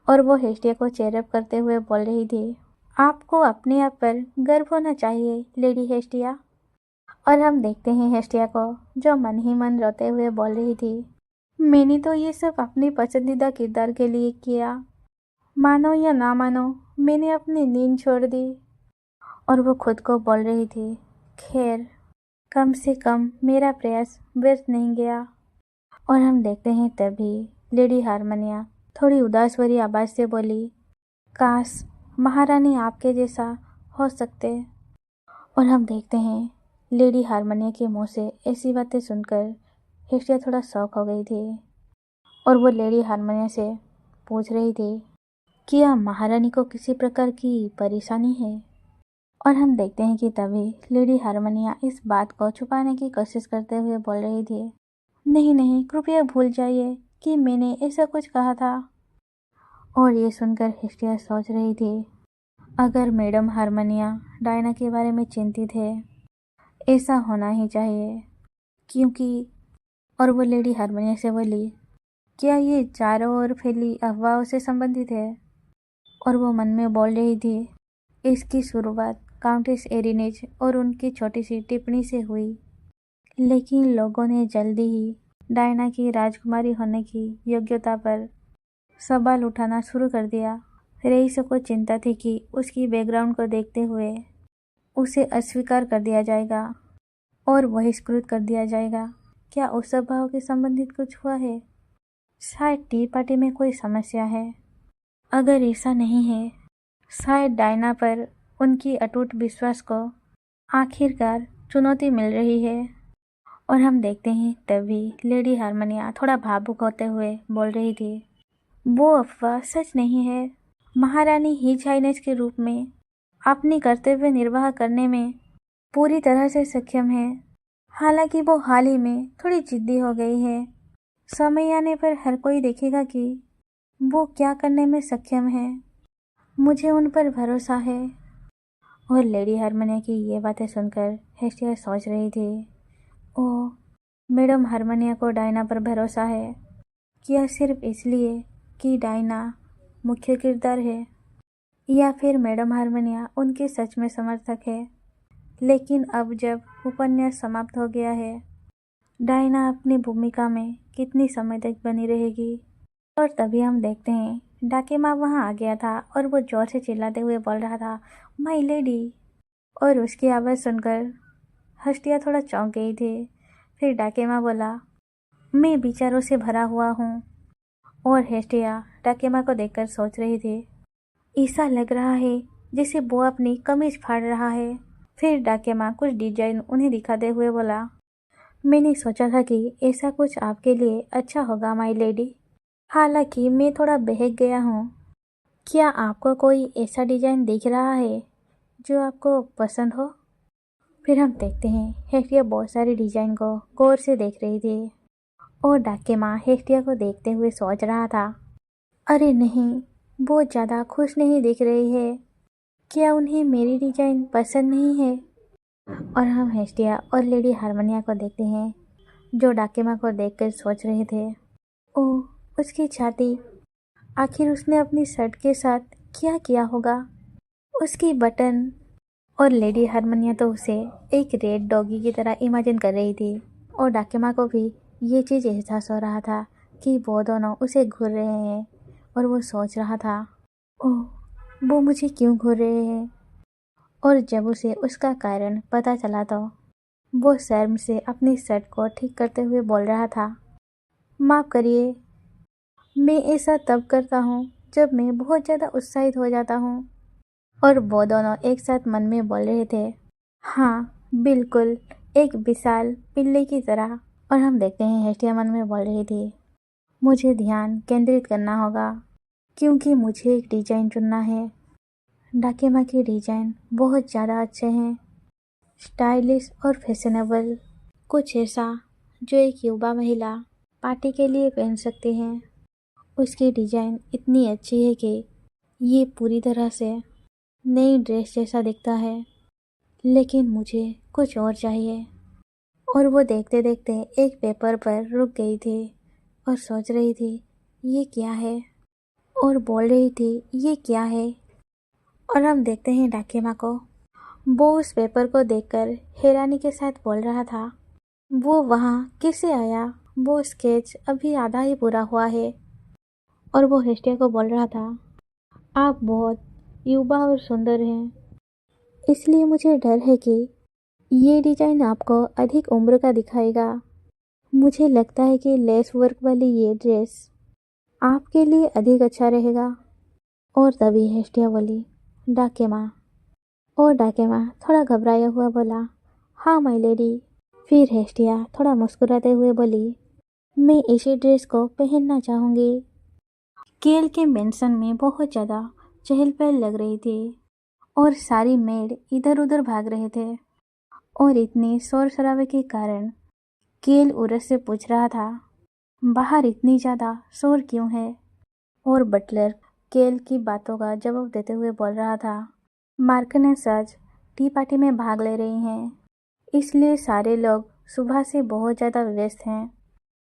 और वो हेस्टिया को चेयरअप करते हुए बोल रही थी, आपको अपने आप पर गर्व होना चाहिए लेडी हेस्टिया। और हम देखते हैं हेस्टिया को, जो मन ही मन रोते हुए बोल रही थी, मैंने तो ये सब अपनी पसंदीदा किरदार के लिए किया, मानो या ना मानो मैंने अपनी नींद छोड़ दी। और वो खुद को बोल रही थी, खैर कम से कम मेरा प्रयास व्यर्थ नहीं गया। और हम देखते हैं तभी लेडी हारमोनिया थोड़ी उदास भरी आवाज़ से बोली, काश महारानी आपके जैसा हो सकते। और हम देखते हैं लेडी हारमोनिया के मुंह से ऐसी बातें सुनकर हेस्टिया थोड़ा शॉक हो गई थी और वो लेडी हारमोनिया से पूछ रही थी, क्या महारानी को किसी प्रकार की परेशानी है? और हम देखते हैं कि तभी लेडी हारमोनिया इस बात को छुपाने की कोशिश करते हुए बोल रही थी, नहीं नहीं, कृपया भूल जाइए कि मैंने ऐसा कुछ कहा था। और ये सुनकर हेस्टिया सोच रही थी, अगर मैडम हारमोनिया डायना के बारे में चिंतित है, ऐसा होना ही चाहिए, क्योंकि। और वो लेडी हारमोनिया से बोली, क्या ये चारों ओर फैली अफवाहों से संबंधित है? और वो मन में बोल रही थी, इसकी शुरुआत काउंटेस एरिनेज और उनकी छोटी सी टिप्पणी से हुई, लेकिन लोगों ने जल्दी ही डायना की राजकुमारी होने की योग्यता पर सवाल उठाना शुरू कर दिया। रईसों को चिंता थी कि उसकी बैकग्राउंड को देखते हुए उसे अस्वीकार कर दिया जाएगा और बहिष्कृत कर दिया जाएगा। क्या उस स्वभाव के संबंधित कुछ हुआ है? शायद टी पार्टी में कोई समस्या है। अगर ऐसा नहीं है, शायद डायना पर उनकी अटूट विश्वास को आखिरकार चुनौती मिल रही है। और हम देखते हैं तभी लेडी हारमोनिया थोड़ा भावुक होते हुए बोल रही थी, वो अफवाह सच नहीं है। महारानी हिज हाइनेस के रूप में अपनी कर्तव्य निर्वाह करने में पूरी तरह से सक्षम है। हालांकि वो हाल ही में थोड़ी जिद्दी हो गई है। समय आने पर हर कोई देखेगा कि वो क्या करने में सक्षम है। मुझे उन पर भरोसा है। और लेडी हारमोनिया की ये बातें सुनकर हेस्टिया सोच रही थी, ओह, मैडम हारमोनिया को डायना पर भरोसा है। क्या सिर्फ इसलिए कि डायना मुख्य किरदार है, या फिर मैडम हारमोनिया उनकी सच में समर्थक है। लेकिन अब जब उपन्यास समाप्त हो गया है, डायना अपनी भूमिका में कितनी समय तक बनी रहेगी। और तभी हम देखते हैं डाकेमा वहाँ आ गया था और वो जोर से चिल्लाते हुए बोल रहा था, माय लेडी। और उसकी आवाज़ सुनकर हस्तिया थोड़ा चौंक गई थी। फिर डाकेमा बोला, मैं विचारों से भरा हुआ हूँ। और हेस्टिया डाकेमा को देखकर सोच रही थी, ऐसा लग रहा है जैसे वो अपनी कमीज फाड़ रहा है। फिर डाकेमा कुछ डिजाइन उन्हें दिखाते हुए बोला, मैंने सोचा था कि ऐसा कुछ आपके लिए अच्छा होगा माय लेडी। हालांकि मैं थोड़ा बहक गया हूँ। क्या आपको कोई ऐसा डिजाइन दिख रहा है जो आपको पसंद हो? फिर हम देखते हैं हेस्टिया बहुत सारे डिजाइन को गौर से देख रही थी। और डाकेमा हेस्टिया को देखते हुए सोच रहा था, अरे नहीं, वो ज़्यादा खुश नहीं दिख रही है। क्या उन्हें मेरी डिजाइन पसंद नहीं है? और हम हेस्टिया और लेडी हारमोनिया को देखते हैं जो डाकेमा को देखकर सोच रहे थे, ओह, उसकी छाती, आखिर उसने अपनी शर्ट के साथ क्या किया होगा? उसकी बटन। और लेडी हारमोनिया तो उसे एक रेड डॉगी की तरह इमेजिन कर रही थी। और डाकेमा को भी ये चीज़ एहसास हो रहा था कि वो दोनों उसे घूर रहे हैं। और वो सोच रहा था, ओह, वो मुझे क्यों घूर रहे हैं? और जब उसे उसका कारण पता चला तो वो शर्म से अपनी शर्ट को ठीक करते हुए बोल रहा था, माफ़ करिए, मैं ऐसा तब करता हूँ जब मैं बहुत ज़्यादा उत्साहित हो जाता हूँ। और वो दोनों एक साथ मन में बोल रहे थे, हाँ बिल्कुल, एक विशाल पिल्ले की तरह। और हम देखते हैं हेस्टिया मन में बोल रही थी, मुझे ध्यान केंद्रित करना होगा क्योंकि मुझे एक डिजाइन चुनना है। डाकेमा के डिजाइन बहुत ज़्यादा अच्छे हैं, स्टाइलिश और फैशनेबल, कुछ ऐसा जो एक युवा महिला पार्टी के लिए पहन सकती हैं। उसकी डिजाइन इतनी अच्छी है कि ये पूरी तरह से नई ड्रेस जैसा दिखता है। लेकिन मुझे कुछ और चाहिए। और वो देखते देखते एक पेपर पर रुक गई थी और सोच रही थी, ये क्या है? और बोल रही थी, ये क्या है? और हम देखते हैं डाकेमा को। वो उस पेपर को देखकर हैरानी के साथ बोल रहा था, वो वहाँ कैसे आया? वो स्केच अभी आधा ही पूरा हुआ है। और वो हेस्टिया को बोल रहा था, आप बहुत युवा और सुंदर हैं, इसलिए मुझे डर है कि ये डिजाइन आपको अधिक उम्र का दिखाएगा। मुझे लगता है कि लेस वर्क वाली ये ड्रेस आपके लिए अधिक अच्छा रहेगा। और तभी हेस्टिया बोली, डाकेमा। और डाकेमा थोड़ा घबराया हुआ बोला, हाँ माय लेडी। फिर हेस्टिया थोड़ा मुस्कुराते हुए बोली, मैं इसी ड्रेस को पहनना चाहूँगी। केल के मेंशन में बहुत ज़्यादा चहल पहल लग रही थी और सारी मेड इधर उधर भाग रहे थे। और इतने शोर शराबे के कारण केल उरस से पूछ रहा था, बाहर इतनी ज़्यादा शोर क्यों है? और बटलर केल की बातों का जवाब देते हुए बोल रहा था, मार्कनेस आज टी पार्टी में भाग ले रही हैं, इसलिए सारे लोग सुबह से बहुत ज़्यादा व्यस्त हैं।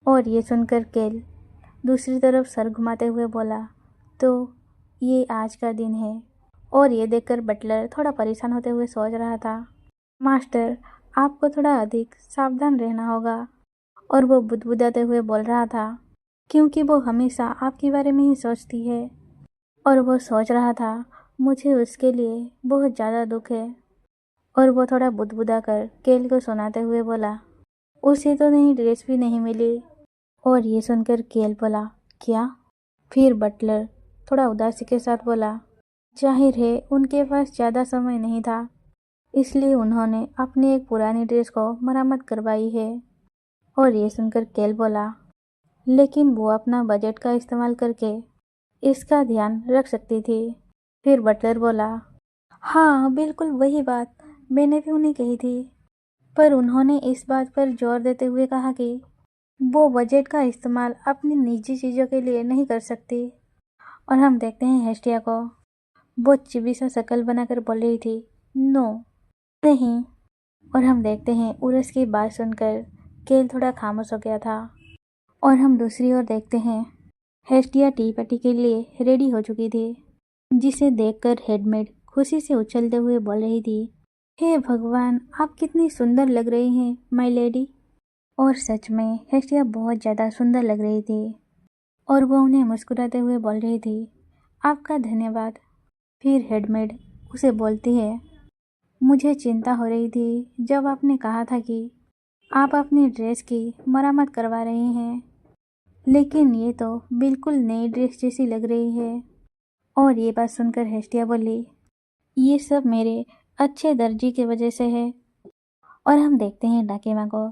और ये सुनकर केल दूसरी तरफ सर घुमाते हुए बोला, तो ये आज का दिन है। और ये देखकर बटलर थोड़ा परेशान होते हुए सोच रहा था, मास्टर, आपको थोड़ा अधिक सावधान रहना होगा। और वो बुदबुदाते हुए बोल रहा था, क्योंकि वो हमेशा आपके बारे में ही सोचती है। और वो सोच रहा था, मुझे उसके लिए बहुत ज़्यादा दुख है। और वो थोड़ा बुदबुदा कर केल को सुनाते हुए बोला, उसे तो नई ड्रेस भी नहीं मिली। और ये सुनकर केल बोला, क्या? फिर बटलर थोड़ा उदासी के साथ बोला। जाहिर है उनके पास ज़्यादा समय नहीं था, इसलिए उन्होंने अपनी एक पुरानी ड्रेस को मरम्मत करवाई है। और ये सुनकर केल बोला, लेकिन वो अपना बजट का इस्तेमाल करके इसका ध्यान रख सकती थी। फिर बटलर बोला, हाँ बिल्कुल वही बात मैंने भी उन्हें कही थी, पर उन्होंने इस बात पर जोर देते हुए कहा कि वो बजट का इस्तेमाल अपनी निजी चीज़ों के लिए नहीं कर सकती। और हम देखते हैं हेस्टिया को, वो चिबी सा शक्ल बनाकर बोल रही थी, नो नहीं। और हम देखते हैं उरस की बात सुनकर केल थोड़ा खामोश हो गया था। और हम दूसरी ओर देखते हैं हेस्टिया टी पार्टी के लिए रेडी हो चुकी थी, जिसे देखकर हेडमेड खुशी से उछलते हुए बोल रही थी, हे भगवान आप कितनी सुंदर लग रही हैं माय लेडी। और सच में हेस्टिया बहुत ज़्यादा सुंदर लग रही थी और वो उन्हें मुस्कुराते हुए बोल रही थी, आपका धन्यवाद। फिर हेडमेड उसे बोलती है, मुझे चिंता हो रही थी जब आपने कहा था कि आप अपनी ड्रेस की मरम्मत करवा रही हैं, लेकिन ये तो बिल्कुल नई ड्रेस जैसी लग रही है। और ये बात सुनकर हेस्टिया बोली, ये सब मेरे अच्छे दर्जी की वजह से है। और हम देखते हैं डाकेमा को,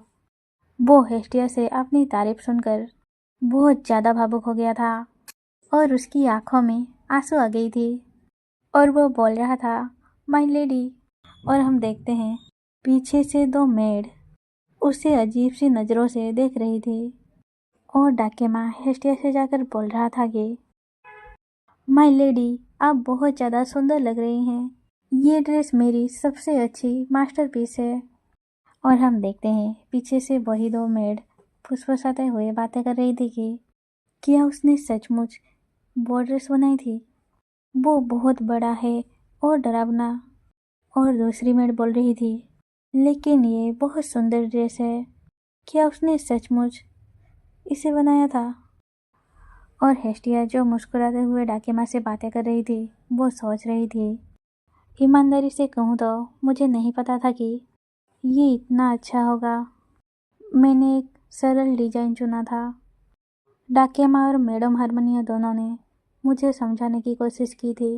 वो हेस्टिया से अपनी तारीफ सुनकर बहुत ज़्यादा भावुक हो गया था और उसकी आंखों में आंसू आ गई थी और वो बोल रहा था, माय लेडी। और हम देखते हैं पीछे से दो मेड उसे अजीब सी नज़रों से देख रही थी और डाकेमा हेस्टिया से जाकर बोल रहा था कि माय लेडी आप बहुत ज़्यादा सुंदर लग रही हैं, ये ड्रेस मेरी सबसे अच्छी मास्टरपीस है। और हम देखते हैं पीछे से वही दो मेड फुसफुसाते हुए बातें कर रही थी कि क्या उसने सचमुच वो ड्रेस बनाई थी, वो बहुत बड़ा है और डरावना। और दूसरी मेड बोल रही थी, लेकिन ये बहुत सुंदर ड्रेस है, क्या उसने सचमुच इसे बनाया था। और हेस्टिया जो मुस्कुराते हुए डाकेमा से बातें कर रही थी, वो सोच रही थी, ईमानदारी से कहूँ तो मुझे नहीं पता था कि ये इतना अच्छा होगा। मैंने एक सरल डिजाइन चुना था। डाकेमा और मैडम हारमोनिया दोनों ने मुझे समझाने की कोशिश की थी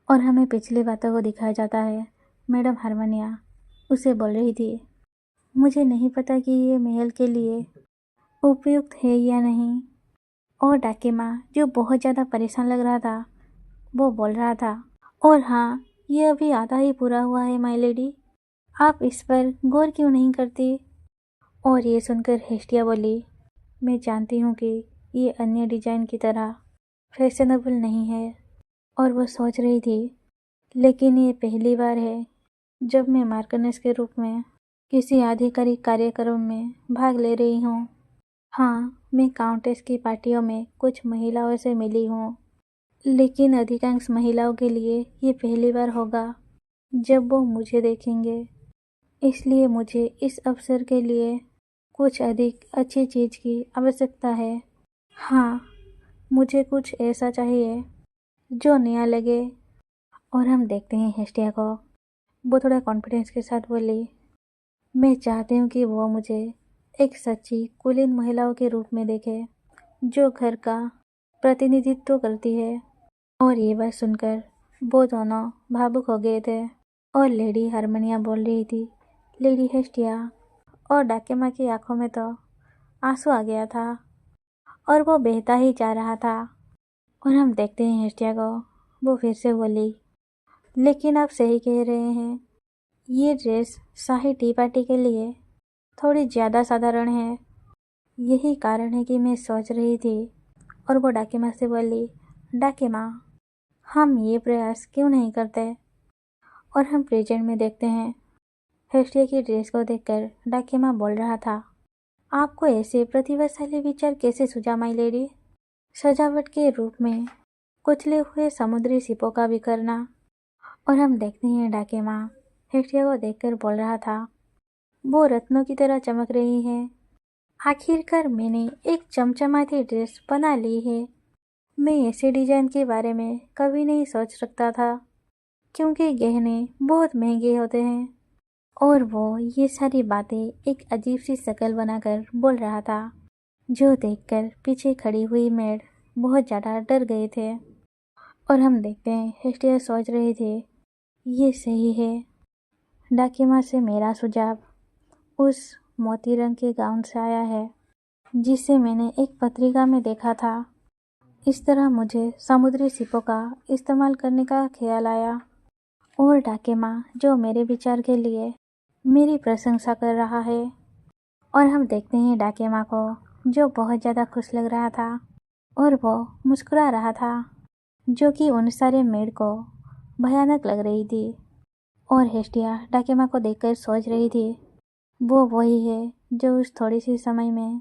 और हमें पिछली बातों को दिखाया जाता है। मैडम हारमोनिया उसे बोल रही थी, मुझे नहीं पता कि ये महल के लिए उपयुक्त है या नहीं। और डाकेमा जो बहुत ज़्यादा परेशान लग रहा था, वो बोल रहा था, और हाँ ये अभी आधा ही पूरा हुआ है माय लेडी, आप इस पर गौर क्यों नहीं करती। और ये सुनकर हेस्टिया बोली, मैं जानती हूँ कि ये अन्य डिजाइन की तरह फैशनेबल नहीं है। और वो सोच रही थी, लेकिन ये पहली बार है जब मैं मार्कनेस के रूप में किसी आधिकारिक कार्यक्रम में भाग ले रही हूँ। हाँ मैं काउंटेस की पार्टियों में कुछ महिलाओं से मिली हूँ, लेकिन अधिकांश महिलाओं के लिए ये पहली बार होगा जब वो मुझे देखेंगे, इसलिए मुझे इस अवसर के लिए कुछ अधिक अच्छी चीज़ की आवश्यकता है। हाँ मुझे कुछ ऐसा चाहिए जो नया लगे। और हम देखते हैं हेस्टिया को, वो थोड़ा कॉन्फिडेंस के साथ बोली, मैं चाहती हूँ कि वो मुझे एक सच्ची कुलीन महिलाओं के रूप में देखे जो घर का प्रतिनिधित्व करती है। और ये बात सुनकर वो दोनों भावुक हो गए थे और लेडी हारमोनिया बोल रही थी, लेडी हेस्टिया। और डाकेमा की आंखों में तो आंसू आ गया था और वो बहता ही जा रहा था। और हम देखते हैं हेस्टिया को, वो फिर से बोली, लेकिन आप सही कह रहे हैं, ये ड्रेस शाही टी पार्टी के लिए थोड़ी ज़्यादा साधारण है। यही कारण है कि मैं सोच रही थी। और वो डाकेमा से बोली, डाकेमा हम ये प्रयास क्यों नहीं करते। और हम प्रेजेंट में देखते हैं हेस्टिया की ड्रेस को देखकर डाकेमा बोल रहा था, आपको ऐसे प्रतिभाशाली विचार कैसे सूझा माय लेडी। सजावट के रूप में कुचले हुए समुद्री सिपों का बिखरना। और हम देखते हैं डाकेमा हेस्टिया को देखकर बोल रहा था, वो रत्नों की तरह चमक रही है। आखिरकार मैंने एक चमचमाती ड्रेस बना ली है। मैं ऐसे डिजाइन के बारे में कभी नहीं सोच सकता था, क्योंकि गहने बहुत महंगे होते हैं। और वो ये सारी बातें एक अजीब सी शक्ल बनाकर बोल रहा था, जो देखकर पीछे खड़ी हुई मेड बहुत ज़्यादा डर गए थे। और हम देखते हैं हेस्टिया सोच रहे थे, ये सही है। डाकिमा से मेरा सुझाव उस मोती रंग के गाउन से आया है जिसे मैंने एक पत्रिका में देखा था। इस तरह मुझे समुद्री सीपों का इस्तेमाल करने का ख्याल आया और डाकिमा जो मेरे विचार के लिए मेरी प्रशंसा कर रहा है। और हम देखते हैं डाकिमा को जो बहुत ज़्यादा खुश लग रहा था और वो मुस्कुरा रहा था, जो कि उन सारे मेड को भयानक लग रही थी। और हेस्टिया डाकिमा को देखकर सोच रही थी, वो वही है जो उस थोड़ी सी समय में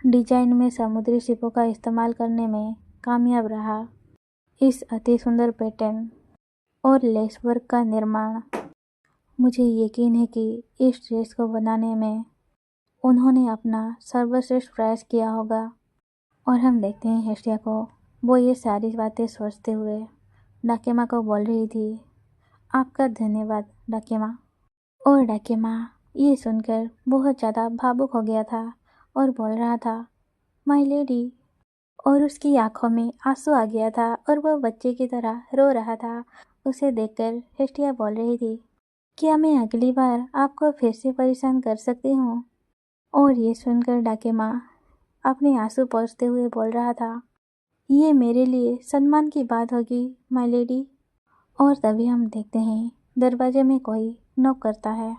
डिजाइन में समुद्री शिपों का इस्तेमाल करने में कामयाब रहा। इस अति सुंदर पैटर्न और लेस वर्क का निर्माण, मुझे यकीन है कि इस ड्रेस को बनाने में उन्होंने अपना सर्वश्रेष्ठ प्रयास किया होगा। और हम देखते हैं हेस्टिया को वो ये सारी बातें सोचते हुए डाकिमा को बोल रही थी, आपका धन्यवाद डाकिमा। और डाकिमा ये सुनकर बहुत ज़्यादा भावुक हो गया था और बोल रहा था, माय लेडी। और उसकी आंखों में आंसू आ गया था और वह बच्चे की तरह रो रहा था। उसे देखकर हेस्टिया बोल रही थी, क्या मैं अगली बार आपको फिर से परेशान कर सकती हूँ? और ये सुनकर डाकिमा अपने आंसू पोंछते हुए बोल रहा था, ये मेरे लिए सम्मान की बात होगी माय लेडी। और तभी हम देखते हैं दरवाजे में कोई नॉक करता है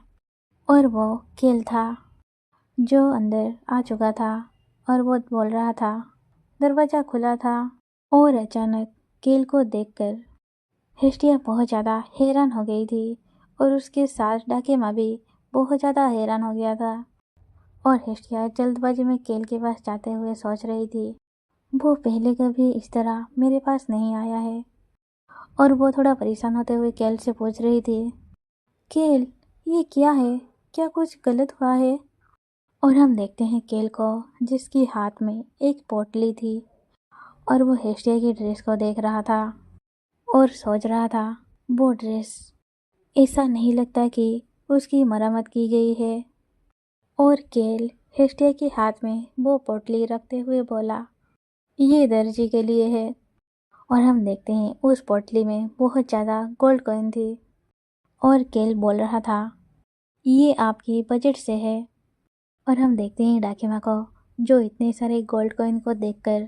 और वो केल था जो अंदर आ चुका था और वो बोल रहा था, दरवाज़ा खुला था। और अचानक केल को देखकर हेस्टिया बहुत ज़्यादा हैरान हो गई थी और उसके साथ डाकिमा भी बहुत ज़्यादा हैरान हो गया था। और हेस्टिया जल्दबाजी में केल के पास जाते हुए सोच रही थी, वो पहले कभी इस तरह मेरे पास नहीं आया है। और वो थोड़ा परेशान होते हुए केल से पूछ रही थी, केल ये क्या है, क्या कुछ गलत हुआ है? और हम देखते हैं केल को जिसकी हाथ में एक पोटली थी और वो हेस्टिया की ड्रेस को देख रहा था और सोच रहा था, वो ड्रेस ऐसा नहीं लगता कि उसकी मरम्मत की गई है। और केल हेस्टिया के हाथ में वो पोटली रखते हुए बोला, ये दर्जी के लिए है। और हम देखते हैं उस पोटली में बहुत ज़्यादा गोल्ड कॉइन थी और केल बोल रहा था, ये आपकी बजट से है। और हम देखते हैं डाकिमा को जो इतने सारे गोल्ड कॉइन को देखकर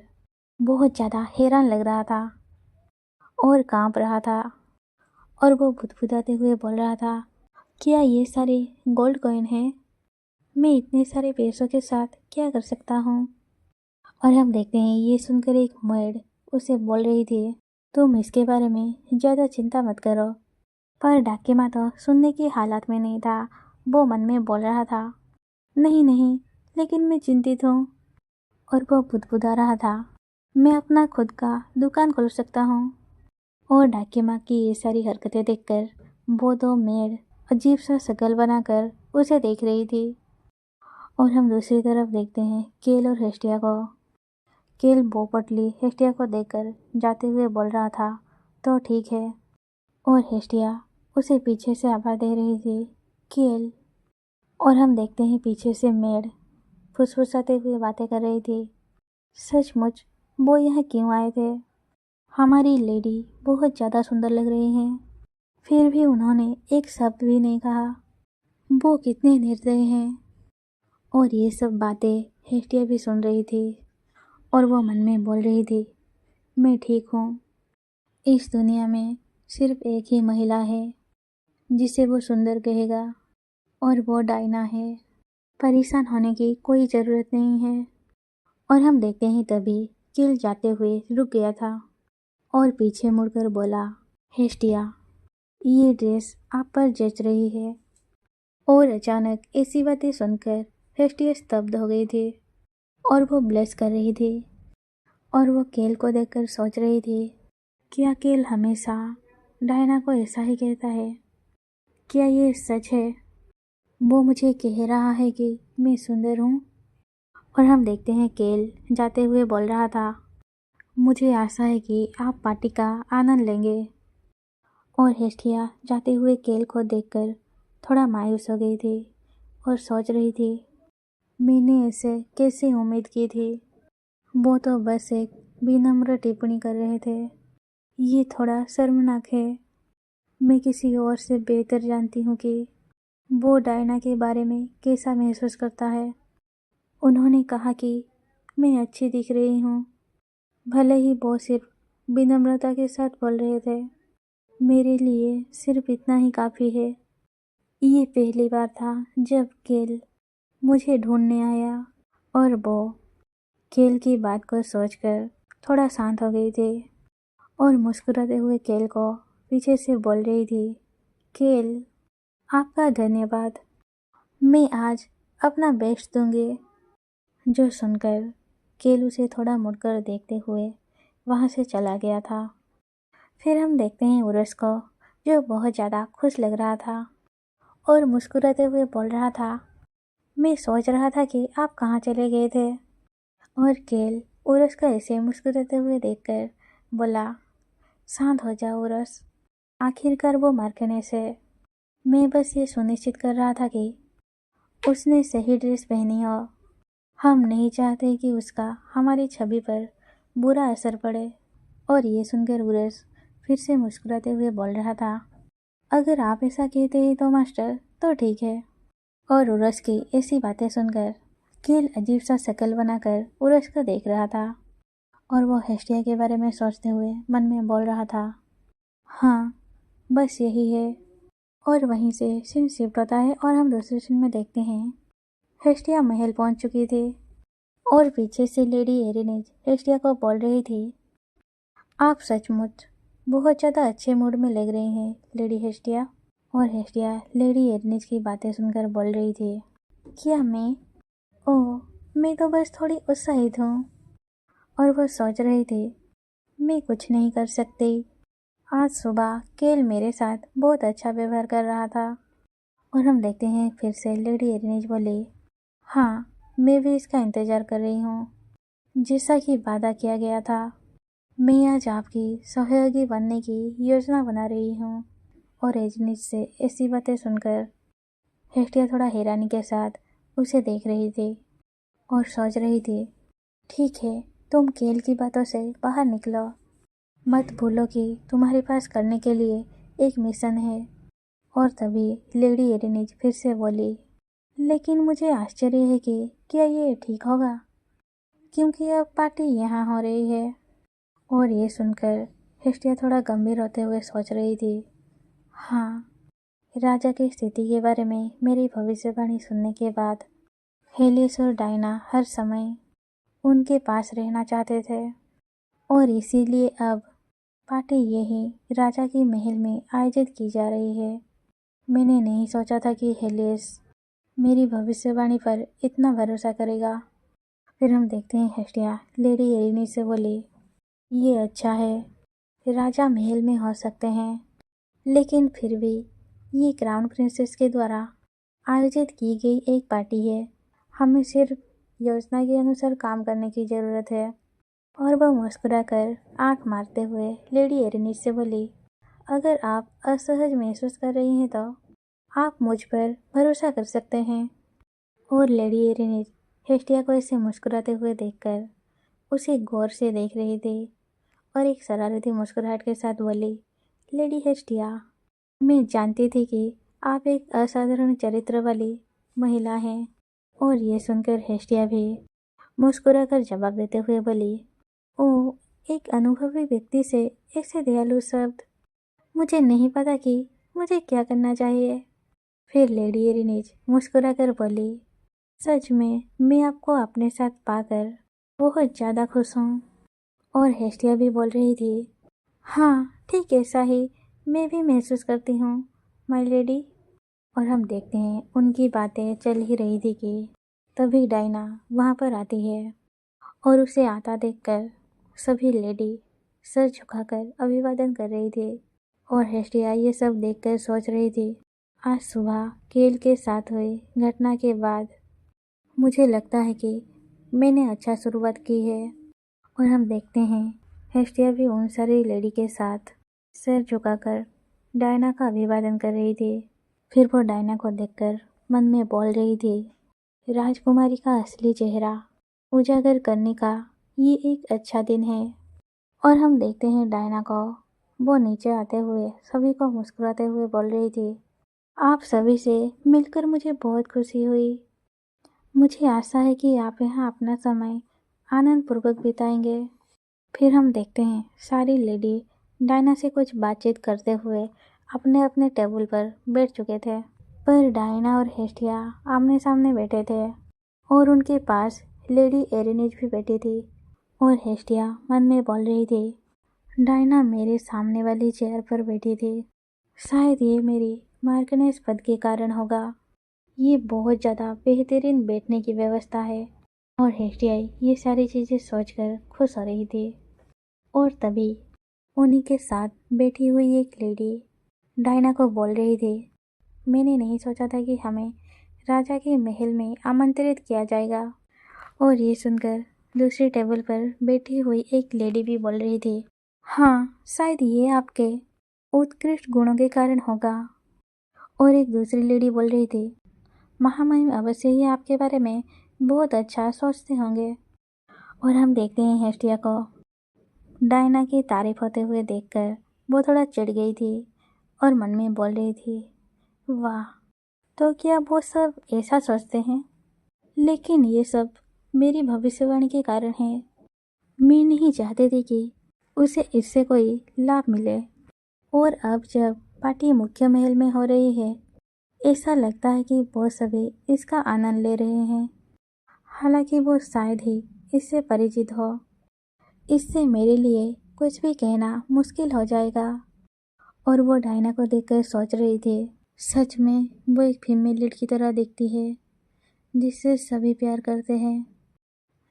बहुत ज़्यादा हैरान लग रहा था और कांप रहा था। और वो फुदफुदाते हुए बोल रहा था, क्या ये सारे गोल्ड कॉइन हैं? मैं इतने सारे पैसों के साथ क्या कर सकता हूँ? और हम देखते हैं ये सुनकर एक मेड उसे बोल रही थी, तुम इसके बारे में ज़्यादा चिंता मत करो। पर डाकिमा तो सुनने की हालत में नहीं था। वो मन में बोल रहा था, नहीं नहीं, लेकिन मैं चिंतित हूँ। और वो बुदबुदा रहा था, मैं अपना खुद का दुकान खोल सकता हूँ। और डाकिमा की ये सारी हरकतें देखकर वो दो मेड अजीब सा शकल बनाकर उसे देख रही थी। और हम दूसरी तरफ देखते हैं केल और हेस्टिया को। केल वो पोटली हेस्टिया को देकर जाते हुए बोल रहा था, तो ठीक है। और हेस्टिया उसे पीछे से आवाज़ दे रही थी, केल। और हम देखते हैं पीछे से मेड फुसफुसाते हुए बातें कर रही थी, सचमुच वो यहाँ क्यों आए थे? हमारी लेडी बहुत ज़्यादा सुंदर लग रही हैं, फिर भी उन्होंने एक शब्द भी नहीं कहा। वो कितने निर्दयी हैं। और ये सब बातें हेस्टिया भी सुन रही थी और वो मन में बोल रही थी, मैं ठीक हूँ। इस दुनिया में सिर्फ एक ही महिला है जिसे वो सुंदर कहेगा और वो डायना है। परेशान होने की कोई ज़रूरत नहीं है। और हम देखते हैं तभी किल जाते हुए रुक गया था और पीछे मुड़कर बोला, हेस्टिया ये ड्रेस आप पर जच रही है। और अचानक ऐसी बातें सुनकर हेस्टिया स्तब्ध हो गई थी और वो ब्लश कर रही थी। और वो केल को देखकर सोच रही थी, क्या केल हमेशा डायना को ऐसा ही कहता है? क्या ये सच है? वो मुझे कह रहा है कि मैं सुंदर हूँ। और हम देखते हैं केल जाते हुए बोल रहा था, मुझे आशा है कि आप पार्टी का आनंद लेंगे। और हेस्टिया जाते हुए केल को देखकर थोड़ा मायूस हो गई थी और सोच रही थी, मैंने ऐसे कैसे उम्मीद की थी। वो तो बस एक विनम्र टिप्पणी कर रहे थे। ये थोड़ा शर्मनाक है। मैं किसी और से बेहतर जानती हूँ कि वो डायना के बारे में कैसा महसूस करता है। उन्होंने कहा कि मैं अच्छी दिख रही हूँ, भले ही वो सिर्फ विनम्रता के साथ बोल रहे थे। मेरे लिए सिर्फ इतना ही काफ़ी है। ये पहली बार था जब केल मुझे ढूंढने आया और वो केल की बात को सोचकर थोड़ा शांत हो गई थी और मुस्कुराते हुए केल को पीछे से बोल रही थी, केल, आपका धन्यवाद। मैं आज अपना बेस्ट दूंगी। जो सुनकर केल उसे थोड़ा मुड़कर देखते हुए वहाँ से चला गया था। फिर हम देखते हैं उरस को, जो बहुत ज़्यादा खुश लग रहा था और मुस्कुराते हुए बोल रहा था, मैं सोच रहा था कि आप कहाँ चले गए थे। और केल उरस को ऐसे मुस्कुराते हुए देखकर बोला, शांत हो जाओ उरस, आखिरकार वो मार्कनेस है। मैं बस ये सुनिश्चित कर रहा था कि उसने सही ड्रेस पहनी हो। हम नहीं चाहते कि उसका हमारी छवि पर बुरा असर पड़े। और ये सुनकर उरस फिर से मुस्कुराते हुए बोल रहा था, अगर आप ऐसा कहते हैं तो मास्टर, तो ठीक है। और उरस की ऐसी बातें सुनकर केल अजीब सा शक्ल बनाकर उरस को देख रहा था और वो हेस्टिया के बारे में सोचते हुए मन में बोल रहा था, हाँ, बस यही है। और वहीं से सीन शिफ्ट होता है और हम दूसरे सीन में देखते हैं हेस्टिया महल पहुंच चुकी थी और पीछे से लेडी एरिनेज हेस्टिया को बोल रही थी, आप सचमुच बहुत ज़्यादा अच्छे मूड में लग रही हैं लेडी हेस्टिया। और हेस्टिया लेडी एरिनेज की बातें सुनकर बोल रही थी, क्या मैं? ओह, मैं तो बस थोड़ी उत्साहित हूँ। और वो सोच रही थी, मैं कुछ नहीं कर सकती। आज सुबह केल मेरे साथ बहुत अच्छा व्यवहार कर रहा था। और हम देखते हैं फिर से लेडी एरिनेज बोली, हाँ, मैं भी इसका इंतज़ार कर रही हूँ। जैसा कि वादा किया गया था, मैं आज आपकी सहयोगी बनने की योजना बना रही हूँ। और एरिनेज से ऐसी बातें सुनकर हेस्टिया थोड़ा हैरानी के साथ उसे देख रही थी और सोच रही थी, ठीक है, तुम केल की बातों से बाहर निकलो। मत भूलो कि तुम्हारे पास करने के लिए एक मिशन है। और तभी लेडी एरिनेज फिर से बोली, लेकिन मुझे आश्चर्य है कि क्या ये ठीक होगा, क्योंकि अब पार्टी यहाँ हो रही है। और ये सुनकर हेस्टिया थोड़ा गंभीर होते हुए सोच रही थी, हाँ, राजा की स्थिति के बारे में मेरी भविष्यवाणी सुनने के बाद हेलियस और डायना हर समय उनके पास रहना चाहते थे और इसीलिए अब पार्टी यही राजा की महल में आयोजित की जा रही है। मैंने नहीं सोचा था कि हेलियस मेरी भविष्यवाणी पर इतना भरोसा करेगा। फिर हम देखते हैं हेस्टिया लेडी एरिनी से बोली, ये अच्छा है, राजा महल में हो सकते हैं, लेकिन फिर भी ये क्राउन प्रिंसेस के द्वारा आयोजित की गई एक पार्टी है। हमें सिर्फ योजना के अनुसार काम करने की ज़रूरत है। और वह मुस्कुराकर आंख मारते हुए लेडी एरिनिस से बोली, अगर आप असहज महसूस कर रही हैं तो आप मुझ पर भरोसा कर सकते हैं। और लेडी एरिनिस हेस्टिया को ऐसे मुस्कुराते हुए देखकर उसे गौर से देख रही थी और एक शरारती मुस्कुराहट के साथ बोली, लेडी हेस्टिया, मैं जानती थी कि आप एक असाधारण चरित्र वाली महिला हैं। और ये सुनकर हेस्टिया भी मुस्कुराकर जवाब देते हुए बोली, ओह, एक अनुभवी व्यक्ति से ऐसे दयालु शब्द, मुझे नहीं पता कि मुझे क्या करना चाहिए। फिर लेडी एरिनेज मुस्कुराकर बोली, सच में मैं आपको अपने साथ पाकर बहुत ज़्यादा खुश हूँ। और हेस्टिया भी बोल रही थी, हाँ, ठीक ऐसा ही मैं भी महसूस करती हूँ माय लेडी। और हम देखते हैं उनकी बातें चल ही रही थी कि तभी डायना वहाँ पर आती है और उसे आता देखकर सभी लेडी सर झुकाकर अभिवादन कर रही थी। और हेस्टिया ये सब देखकर सोच रही थी, आज सुबह केल के साथ हुई घटना के बाद मुझे लगता है कि मैंने अच्छा शुरुआत की है। और हम देखते हैं हेस्टिया भी उन सारी लेडी के साथ सर झुकाकर डायना का अभिवादन कर रही थी। फिर वो डायना को देखकर मन में बोल रही थी, राजकुमारी का असली चेहरा उजागर करने का ये एक अच्छा दिन है। और हम देखते हैं डायना को वो नीचे आते हुए सभी को मुस्कुराते हुए बोल रही थी, आप सभी से मिलकर मुझे बहुत खुशी हुई। मुझे आशा है कि आप यहाँ अपना समय आनंदपूर्वक बिताएंगे। फिर हम देखते हैं सारी लेडी डायना से कुछ बातचीत करते हुए अपने अपने टेबल पर बैठ चुके थे, पर डायना और हेस्टिया आमने सामने बैठे थे और उनके पास लेडी एरेनिज भी बैठी थी। और हेस्टिया मन में बोल रही थी, डायना मेरे सामने वाली चेयर पर बैठी थी, शायद ये मेरी मार्कनेस पद के कारण होगा। ये बहुत ज़्यादा बेहतरीन बैठने की व्यवस्था है। और हेस्टिया ये सारी चीज़ें सोचकर खुश हो रही थी। और तभी उन्हीं के साथ बैठी हुई एक लेडी डायना को बोल रही थी, मैंने नहीं सोचा था कि हमें राजा के महल में आमंत्रित किया जाएगा। और ये सुनकर दूसरी टेबल पर बैठी हुई एक लेडी भी बोल रही थी, हाँ शायद ये आपके उत्कृष्ट गुणों के कारण होगा। और एक दूसरी लेडी बोल रही थी, महामहिम अवश्य ही आपके बारे में बहुत अच्छा सोचते होंगे। और हम देखते हैं हेस्टिया को डायना की तारीफ होते हुए देखकर वो थोड़ा चिढ़ गई थी और मन में बोल रही थी, वाह, तो क्या वो सब ऐसा सोचते हैं? लेकिन ये सब मेरी भविष्यवाणी के कारण है। मैं नहीं चाहती थी कि उसे इससे कोई लाभ मिले। और अब जब पार्टी मुख्य महल में हो रही है, ऐसा लगता है कि वो सभी इसका आनंद ले रहे हैं। हालांकि वो शायद ही इससे परिचित हो। इससे मेरे लिए कुछ भी कहना मुश्किल हो जाएगा। और वो डायना को देखकर सोच रही थी, सच में वो एक फीमेल लीड की तरह दिखती है जिससे सभी प्यार करते हैं।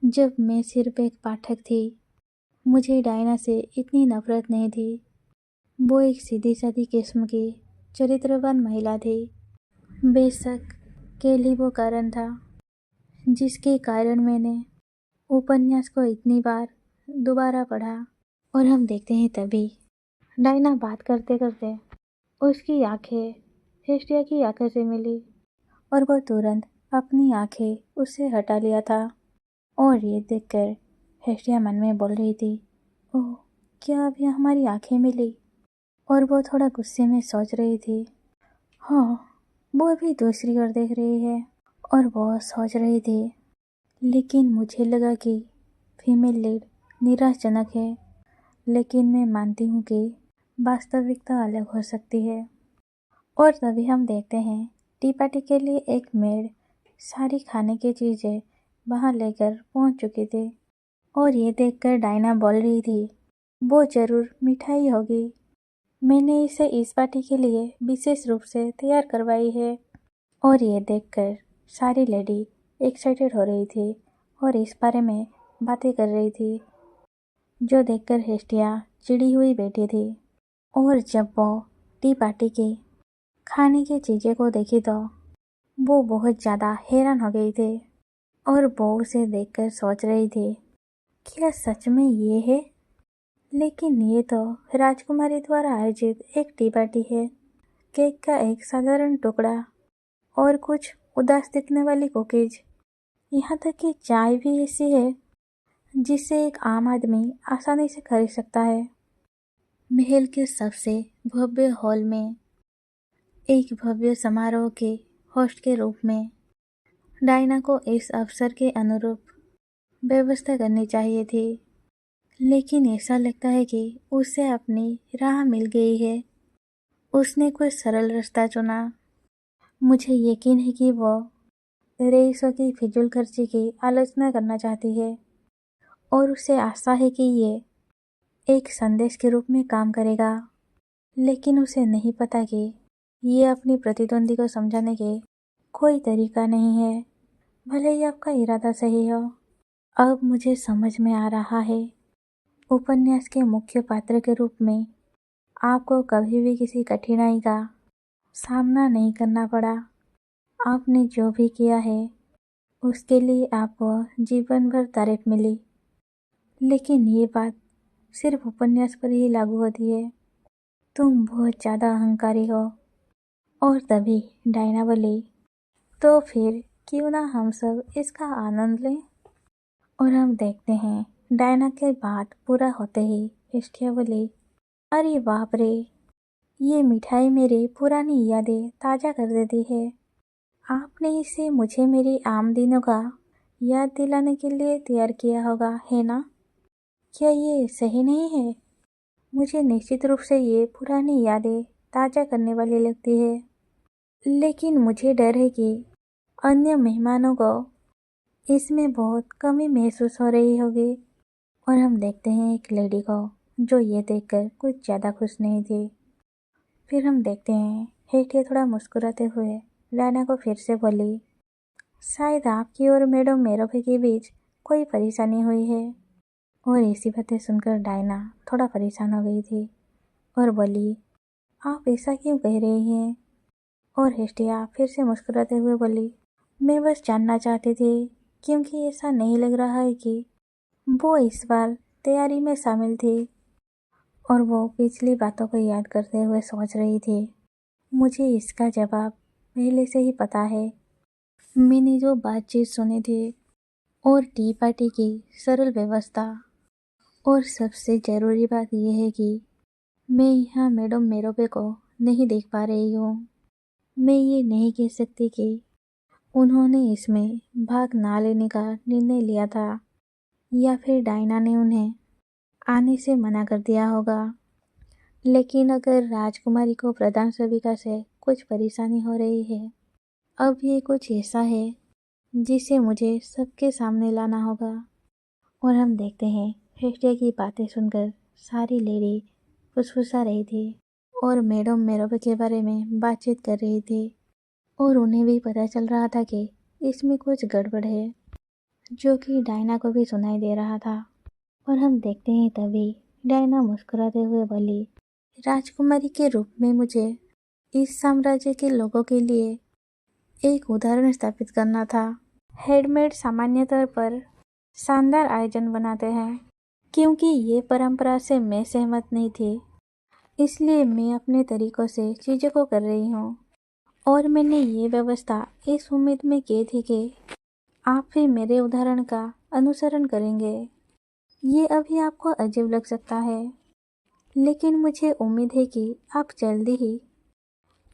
जब मैं सिर्फ एक पाठक थी, मुझे डायना से इतनी नफरत नहीं थी। वो एक सीधी सादी किस्म की चरित्रवान महिला थी। बेशक केवल वो कारण था जिसके कारण मैंने उपन्यास को इतनी बार दोबारा पढ़ा। और हम देखते हैं तभी डायना बात करते करते उसकी आंखें हेस्टिया की आंखों से मिली और वो तुरंत अपनी आंखें उससे हटा लिया था। और ये देखकर हेस्टिया मन में बोल रही थी, ओह, क्या अब यह हमारी आंखें मिली? और वो थोड़ा गुस्से में सोच रही थी, हाँ, वो अभी दूसरी ओर देख रही है। और वो सोच रही थी, लेकिन मुझे लगा कि फीमेल लीड निराशजनक है, लेकिन मैं मानती हूँ कि वास्तविकता अलग हो सकती है। और तभी हम देखते हैं टी पार्टी के लिए एक मेड सारी खाने की चीज़ें वहाँ लेकर पहुँच चुकी थी। और ये देखकर डायना बोल रही थी, वो ज़रूर मिठाई होगी, मैंने इसे इस पार्टी के लिए विशेष रूप से तैयार करवाई है। और ये देखकर सारी लेडी एक्साइटेड हो रही थी और इस बारे में बातें कर रही थी, जो देखकर हेस्टिया चिड़ी हुई बैठी थी। और जब वो टी पार्टी की खाने की चीज़ें को देखी तो वो बहुत ज़्यादा हैरान हो गई थी। और वो उसे देखकर सोच रही थी, क्या सच में ये है? लेकिन ये तो राजकुमारी द्वारा आयोजित एक टी पार्टी है। केक का एक साधारण टुकड़ा और कुछ उदास दिखने वाली कुकीज, यहाँ तक कि चाय भी ऐसी है जिसे एक आम आदमी आसानी से खरीद सकता है। महल के सबसे भव्य हॉल में एक भव्य समारोह के होस्ट के रूप में डायना को इस अवसर के अनुरूप व्यवस्था करनी चाहिए थी। लेकिन ऐसा लगता है कि उसे अपनी राह मिल गई है। उसने कोई सरल रास्ता चुना। मुझे यकीन है कि वो रईसों की फिजूल खर्ची की आलोचना करना चाहती है और उसे आशा है कि ये एक संदेश के रूप में काम करेगा। लेकिन उसे नहीं पता कि ये अपनी प्रतिद्वंदी को समझाने के कोई तरीका नहीं है, भले ही आपका इरादा सही हो। अब मुझे समझ में आ रहा है, उपन्यास के मुख्य पात्र के रूप में आपको कभी भी किसी कठिनाई का सामना नहीं करना पड़ा। आपने जो भी किया है उसके लिए आपको जीवन भर तारीफ मिली। लेकिन ये बात सिर्फ उपन्यास पर ही लागू होती है। तुम बहुत ज़्यादा अहंकारी हो। और तभी डायना बोली, तो फिर क्यों ना हम सब इसका आनंद लें। और हम देखते हैं डायना के बात पूरा होते ही हेस्टिया बोली, अरे बाप रे, ये मिठाई मेरी पुरानी यादें ताज़ा कर देती है। आपने इसे मुझे मेरी आम दिनों का याद दिलाने के लिए तैयार किया होगा, है ना? क्या ये सही नहीं है? मुझे निश्चित रूप से ये पुरानी यादें ताज़ा करने वाली लगती है, लेकिन मुझे डर है कि अन्य मेहमानों को इसमें बहुत कमी महसूस हो रही होगी। और हम देखते हैं एक लेडी को जो ये देखकर कुछ ज़्यादा खुश नहीं थी। फिर हम देखते हैं हेठे थोड़ा मुस्कुराते हुए डायना को फिर से बोली, शायद आपकी और मैडम मेरोपे के बीच कोई परेशानी हुई है। और ऐसी बातें सुनकर डायना थोड़ा परेशान हो गई थी और बोली, आप ऐसा क्यों कह रही हैं? और हेस्टिया फिर से मुस्कुराते हुए बोली, मैं बस जानना चाहती थी, क्योंकि ऐसा नहीं लग रहा है कि वो इस बार तैयारी में शामिल थी। और वो पिछली बातों को याद करते हुए सोच रही थी, मुझे इसका जवाब पहले से ही पता है। मैंने जो बातचीत सुनी थी और टी पार्टी की सरल व्यवस्था, और सबसे ज़रूरी बात यह है कि मैं यहाँ मैडम मेरोपे को नहीं देख पा रही हूँ। मैं ये नहीं कह सकती कि उन्होंने इसमें भाग ना लेने का निर्णय लिया था या फिर डायना ने उन्हें आने से मना कर दिया होगा। लेकिन अगर राजकुमारी को प्रधान सेविका से कुछ परेशानी हो रही है, अब ये कुछ ऐसा है जिसे मुझे सबके सामने लाना होगा। और हम देखते हैं हेस्टिया की बातें सुनकर सारी लेडी फुसफुसा रही थी और मैडम मेरोपे के बारे में बातचीत कर रही थी। और उन्हें भी पता चल रहा था कि इसमें कुछ गड़बड़ है, जो कि डायना को भी सुनाई दे रहा था। और हम देखते हैं तभी डायना मुस्कुराते हुए बोली, राजकुमारी के रूप में मुझे इस साम्राज्य के लोगों के लिए एक उदाहरण स्थापित करना था। हेडमेड सामान्य तौर पर शानदार आयोजन बनाते हैं, क्योंकि ये परंपरा से मैं सहमत नहीं थी, इसलिए मैं अपने तरीकों से चीज़ों को कर रही हूँ। और मैंने ये व्यवस्था इस उम्मीद में की थी कि आप भी मेरे उदाहरण का अनुसरण करेंगे। ये अभी आपको अजीब लग सकता है, लेकिन मुझे उम्मीद है कि आप जल्दी ही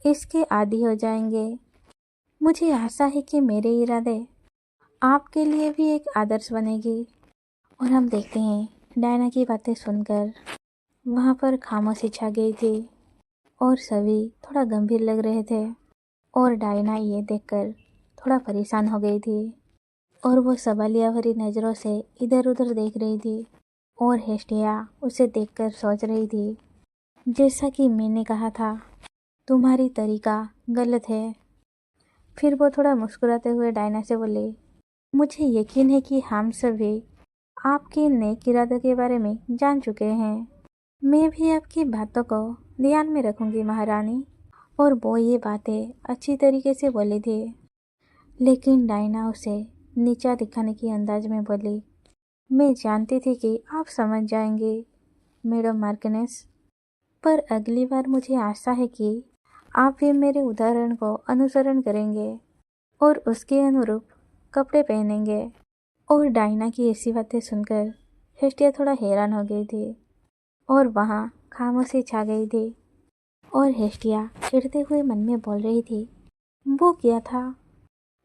इसके आदी हो जाएंगे। मुझे आशा है कि मेरे इरादे आपके लिए भी एक आदर्श बनेगी। और हम देखते हैं डायना की बातें सुनकर वहाँ पर खामोशी छा गई थी और सभी थोड़ा गंभीर लग रहे थे। और डायना ये देखकर थोड़ा परेशान हो गई थी और वो सवालिया भरी नज़रों से इधर उधर देख रही थी। और हेस्टिया उसे देखकर सोच रही थी, जैसा कि मैंने कहा था, तुम्हारी तरीका गलत है। फिर वो थोड़ा मुस्कुराते हुए डायना से बोली, मुझे यकीन है कि हम सभी आपके नेक इरादों के बारे में जान चुके हैं। मैं भी आपकी बातों को ध्यान में रखूंगी महारानी। और वो ये बातें अच्छी तरीके से बोली थी, लेकिन डायना उसे नीचा दिखाने की अंदाज में बोली, मैं जानती थी कि आप समझ जाएंगे मैडम मार्किनेस, पर अगली बार मुझे आशा है कि आप भी मेरे उदाहरण को अनुसरण करेंगे और उसके अनुरूप कपड़े पहनेंगे। और डायना की ऐसी बातें सुनकर हेस्टिया थोड़ा हैरान हो गई थी और वहाँ खामोशी छा गई थी। और हेस्टिया चिढ़ते हुए मन में बोल रही थी, वो क्या था?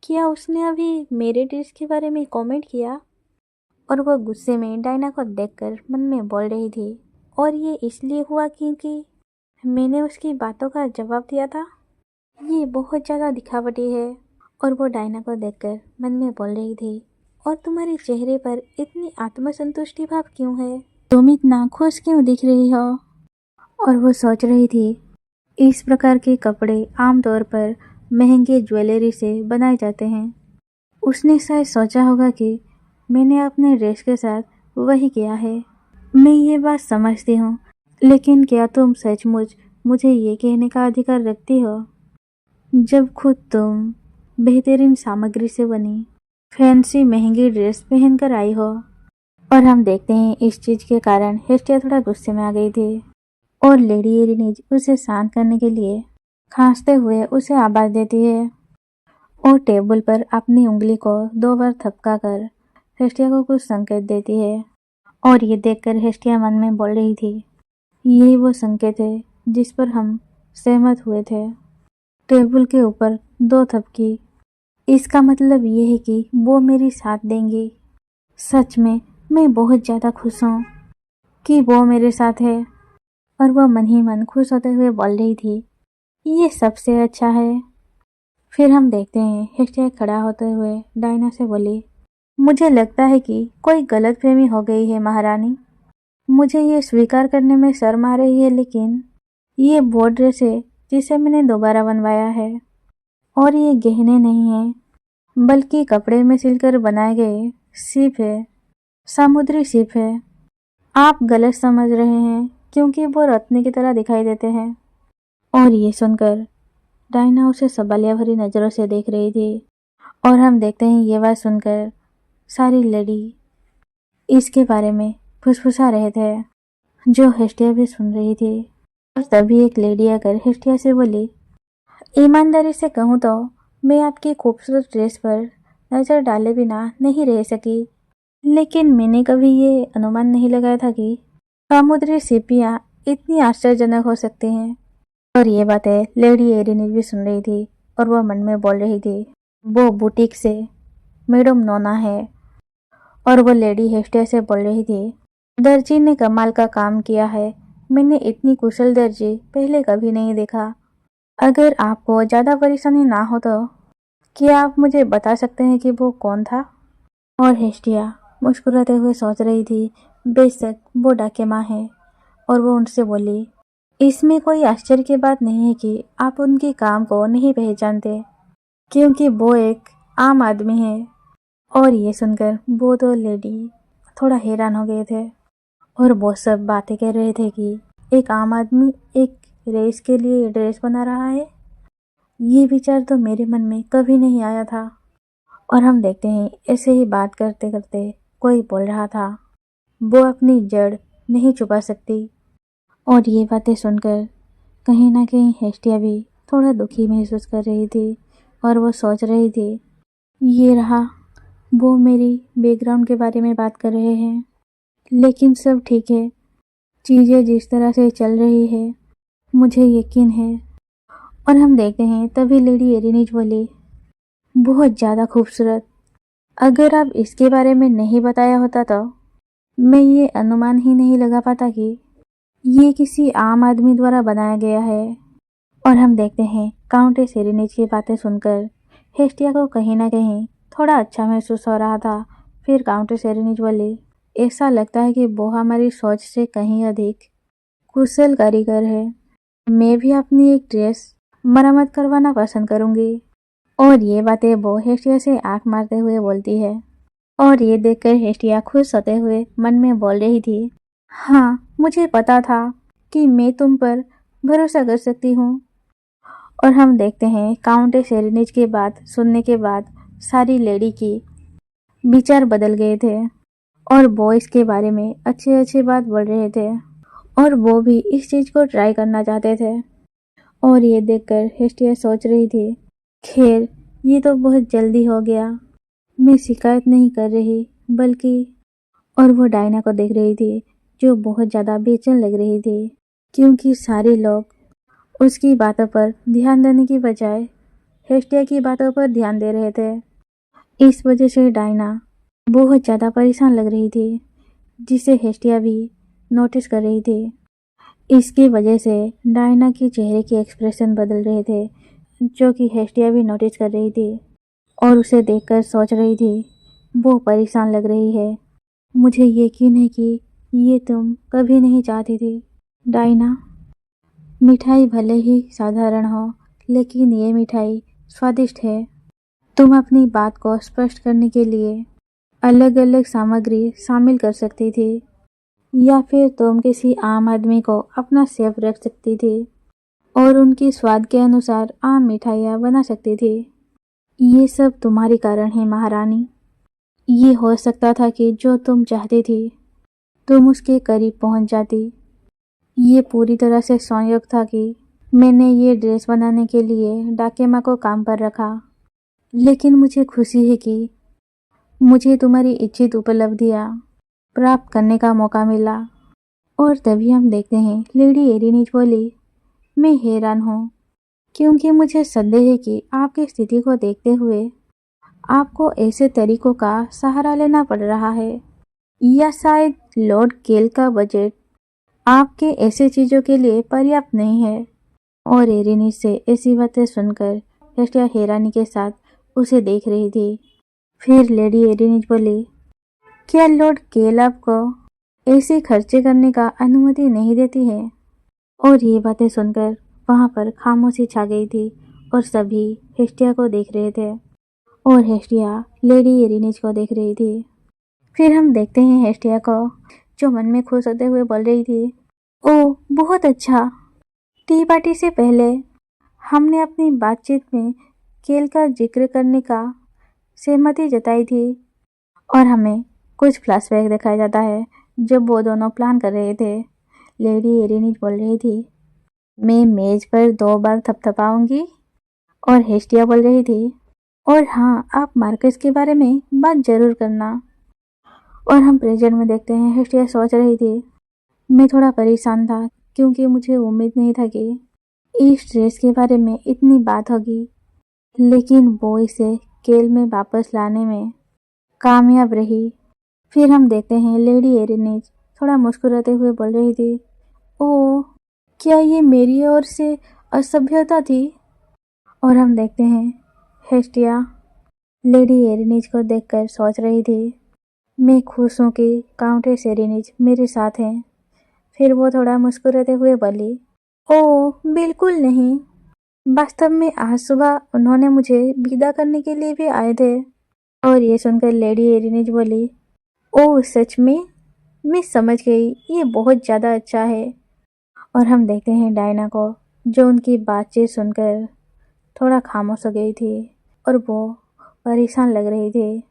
क्या उसने अभी मेरे डिश के बारे में कमेंट किया? और वह गुस्से में डायना को देखकर मन में बोल रही थी, और ये इसलिए हुआ क्योंकि मैंने उसकी बातों का जवाब दिया था। ये बहुत ज़्यादा दिखावटी है। और वो डायना को देखकर मन में बोल रही थी, और तुम्हारे चेहरे पर इतनी आत्मसंतुष्टि भाव क्यों है? तुम इतना खुश क्यों दिख रही हो? और वो सोच रही थी, इस प्रकार के कपड़े आमतौर पर महंगे ज्वेलरी से बनाए जाते हैं। उसने शायद सोचा होगा कि मैंने अपने ड्रेस के साथ वही किया है। मैं ये बात समझती हूँ, लेकिन क्या तुम सचमुच मुझे ये कहने का अधिकार रखती हो, जब खुद तुम बेहतरीन सामग्री से बनी फैंसी महंगी ड्रेस पहनकर आई हो? और हम देखते हैं इस चीज़ के कारण हेस्टिया थोड़ा गुस्से में आ गई थी और लेडी एरिनीज उसे शांत करने के लिए खांसते हुए उसे आवाज़ देती है और टेबल पर अपनी उंगली को 2 बार थपका कर हेस्टिया को कुछ संकेत देती है। और ये देखकर हेस्टिया मन में बोल रही थी, यही वो संकेत है जिस पर हम सहमत हुए थे। टेबल के ऊपर 2 थपकी। इसका मतलब ये है कि वो मेरी साथ देंगी। सच में मैं बहुत ज़्यादा खुश हूँ कि वो मेरे साथ है। और वह मन ही मन खुश होते हुए बोल रही थी, ये सबसे अच्छा है। फिर हम देखते हैं हेस्टिया खड़ा होते हुए डायना से बोली, मुझे लगता है कि कोई गलतफहमी हो गई है महारानी। मुझे ये स्वीकार करने में शर्म आ रही है, लेकिन ये वो ड्रेस है जिसे मैंने दोबारा बनवाया है। और ये गहने नहीं है, बल्कि कपड़े में सिलकर बनाए गए सीप है, समुद्री सीप है। आप गलत समझ रहे हैं क्योंकि वो रत्न की तरह दिखाई देते हैं। और ये सुनकर डायना उसे सवालिया भरी नज़रों से देख रही थी। और हम देखते हैं ये बात सुनकर सारी लेडी इसके बारे में फुसफुसा रहे थे, जो हेस्टिया भी सुन रही थी। और तभी एक लेडी आकर हेस्टिया से बोली, ईमानदारी से कहूँ तो मैं आपकी खूबसूरत ड्रेस पर नज़र डाले बिना नहीं रह सकी, लेकिन मैंने कभी ये अनुमान नहीं लगाया था कि समुद्री सीपियाँ इतनी आश्चर्यजनक हो सकती हैं। और ये बातें लेडी एरिनिज भी सुन रही थी और वह मन में बोल रही थी, वो बुटीक से मैडम नोना है। और वो लेडी हेस्टिया से बोल रही थी, दर्जी ने कमाल का काम किया है। मैंने इतनी कुशल दर्जी पहले कभी नहीं देखा। अगर आपको ज़्यादा परेशानी ना हो तो क्या आप मुझे बता सकते हैं कि वो कौन था? और हेस्टिया मुस्कुराते हुए सोच रही थी, बेशक वो डाके माँ है। और वो उनसे बोली, इसमें कोई आश्चर्य की बात नहीं है कि आप उनके काम को नहीं पहचानते, क्योंकि वो एक आम आदमी है। और ये सुनकर वो दो लेडी थोड़ा हैरान हो गए थे और वो सब बातें कर रहे थे कि एक आम आदमी एक रेस के लिए ड्रेस बना रहा है। ये विचार तो मेरे मन में कभी नहीं आया था। और हम देखते हैं ऐसे ही बात करते करते कोई बोल रहा था, वो अपनी जड़ नहीं छुपा सकती। और ये बातें सुनकर कहीं ना कहीं हेस्टिया भी थोड़ा दुखी महसूस कर रही थी। और वो सोच रही थी, ये रहा, वो मेरी बैकग्राउंड के बारे में बात कर रहे हैं, लेकिन सब ठीक है। चीज़ें जिस तरह से चल रही है मुझे यकीन है। और हम देखते हैं तभी लेडी एरिनिज बोली, बहुत ज़्यादा खूबसूरत। अगर आप इसके बारे में नहीं बताया होता तो मैं ये अनुमान ही नहीं लगा पाता कि ये किसी आम आदमी द्वारा बनाया गया है। और हम देखते हैं काउंटेस एरिनिज की बातें सुनकर हेस्टिया को कहीं ना कहीं थोड़ा अच्छा महसूस हो रहा था। फिर काउंटेस एरिनिज बोली, ऐसा लगता है कि वो हमारी सोच से कहीं अधिक कुशल कारीगर है। मैं भी अपनी एक ड्रेस मरम्मत करवाना पसंद करूंगी। और ये बातें वो हेस्टिया से आंख मारते हुए बोलती है। और ये देखकर हेस्टिया खुश होते हुए मन में बोल रही थी, हाँ, मुझे पता था कि मैं तुम पर भरोसा कर सकती हूँ। और हम देखते हैं काउंटेस एरिनिज की बात सुनने के बाद सारी लेडी की विचार बदल गए थे और वो इसके बारे में अच्छे अच्छे बात बोल रहे थे और वो भी इस चीज़ को ट्राई करना चाहते थे। और ये देखकर हेस्टिया सोच रही थी, खैर ये तो बहुत जल्दी हो गया, मैं शिकायत नहीं कर रही बल्कि। और वो डायना को देख रही थी जो बहुत ज़्यादा बेचैन लग रही थी, क्योंकि सारे लोग उसकी बातों पर ध्यान देने की बजाय हेस्टिया की बातों पर ध्यान दे रहे थे। इस वजह से डायना बहुत ज़्यादा परेशान लग रही थी, जिसे हेस्टिया भी नोटिस कर रही थी। इसकी वजह से डायना की चेहरे के एक्सप्रेशन बदल रहे थे, जो कि हेस्टिया भी नोटिस कर रही थी और उसे देखकर सोच रही थी, वो परेशान लग रही है। मुझे यकीन है कि ये तुम कभी नहीं चाहती थी डायना। मिठाई भले ही साधारण हो, लेकिन ये मिठाई स्वादिष्ट है। तुम अपनी बात को स्पष्ट करने के लिए अलग अलग सामग्री शामिल कर सकती थी, या फिर तुम किसी आम आदमी को अपना शेफ रख सकती थी और उनकी स्वाद के अनुसार आम मिठाइयाँ बना सकती थी। ये सब तुम्हारे कारण है महारानी। ये हो सकता था कि जो तुम चाहती थी तुम उसके करीब पहुंच जाती। ये पूरी तरह से संयोग था कि मैंने ये ड्रेस बनाने के लिए डाके माँ को काम पर रखा, लेकिन मुझे खुशी है कि मुझे तुम्हारी इच्छित उपलब्धियाँ प्राप्त करने का मौका मिला। और तभी हम देखते हैं लेडी एरिनीज बोली, मैं हैरान हूँ क्योंकि मुझे संदेह है कि आपकी स्थिति को देखते हुए आपको ऐसे तरीकों का सहारा लेना पड़ रहा है, या शायद लॉर्ड केल का बजट आपके ऐसे चीजों के लिए पर्याप्त नहीं है। और एरिनीज से ऐसी बातें सुनकर हेस्टिया हैरानी के साथ उसे देख रही थी। फिर लेडी एरिनीज बोली, क्या लॉर्ड केल आपको ऐसे खर्चे करने का अनुमति नहीं देती है? और ये बातें सुनकर वहां पर खामोशी छा गई थी और सभी हेस्टिया को देख रहे थे और हेस्टिया लेडी एरिनीज को देख रही थी। फिर हम देखते हैं हेस्टिया को जो मन में खुश होते हुए बोल रही थी, ओह बहुत अच्छा, टी पार्टी से पहले हमने अपनी बातचीत में केल का जिक्र करने का सहमति जताई थी और हमें कुछ फ्लैशबैक दिखाया जाता है जब वो दोनों प्लान कर रहे थे। लेडी एरिनीज बोल रही थी, मैं मेज पर 2 बार थपथपाऊंगी। और हेस्टिया बोल रही थी, और हाँ आप मार्कस के बारे में बात जरूर करना। और हम प्रेजेंट में देखते हैं हेस्टिया सोच रही थी, मैं थोड़ा परेशान था क्योंकि मुझे उम्मीद नहीं था कि इस ड्रेस के बारे में इतनी बात होगी, लेकिन वो इसे केल में वापस लाने में कामयाब रही। फिर हम देखते हैं लेडी एरिनीज थोड़ा मुस्कुराते हुए बोल रही थी, ओह क्या ये मेरी ओर से असभ्यता थी? और हम देखते हैं हेस्टिया लेडी एरिनीज को देखकर सोच रही थी, मैं खुश हूँ कि काउंटेस एरिनीज मेरे साथ हैं। फिर वो थोड़ा मुस्कुराते हुए बोली, ओह बिल्कुल नहीं, वास्तव में आज सुबह उन्होंने मुझे विदा करने के लिए भी आए थे। और ये सुनकर लेडी एरिनीज बोली, ओह सच में, मैं समझ गई, ये बहुत ज़्यादा अच्छा है। और हम देखते हैं डायना को जो उनकी बातचीत सुनकर थोड़ा खामोश हो गई थी और वो परेशान लग रही थी,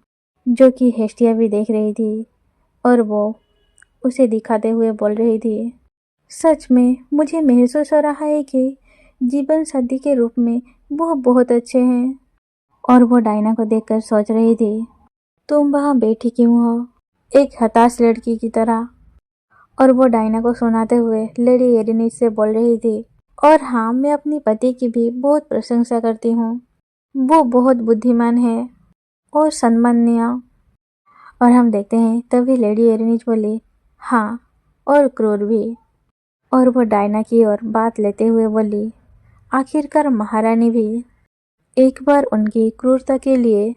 जो कि हेस्टिया भी देख रही थी और वो उसे दिखाते हुए बोल रही थी, सच में मुझे महसूस हो रहा है कि जीवन साथी के रूप में वो बहुत अच्छे हैं। और वो डायना को देखकर सोच रही थी, तुम वहाँ बैठी क्यों हो, एक हताश लड़की की तरह। और वो डायना को सुनाते हुए लेडी एरिनीज से बोल रही थी, और हाँ मैं अपनी पति की भी बहुत प्रशंसा करती हूँ, वो बहुत बुद्धिमान है और सम्माननीय। और हम देखते हैं तभी लेडी एरिनीज बोली, हाँ और क्रूर भी। और वो डायना की ओर बात लेते हुए बोली, आखिरकार महारानी भी एक बार उनकी क्रूरता के लिए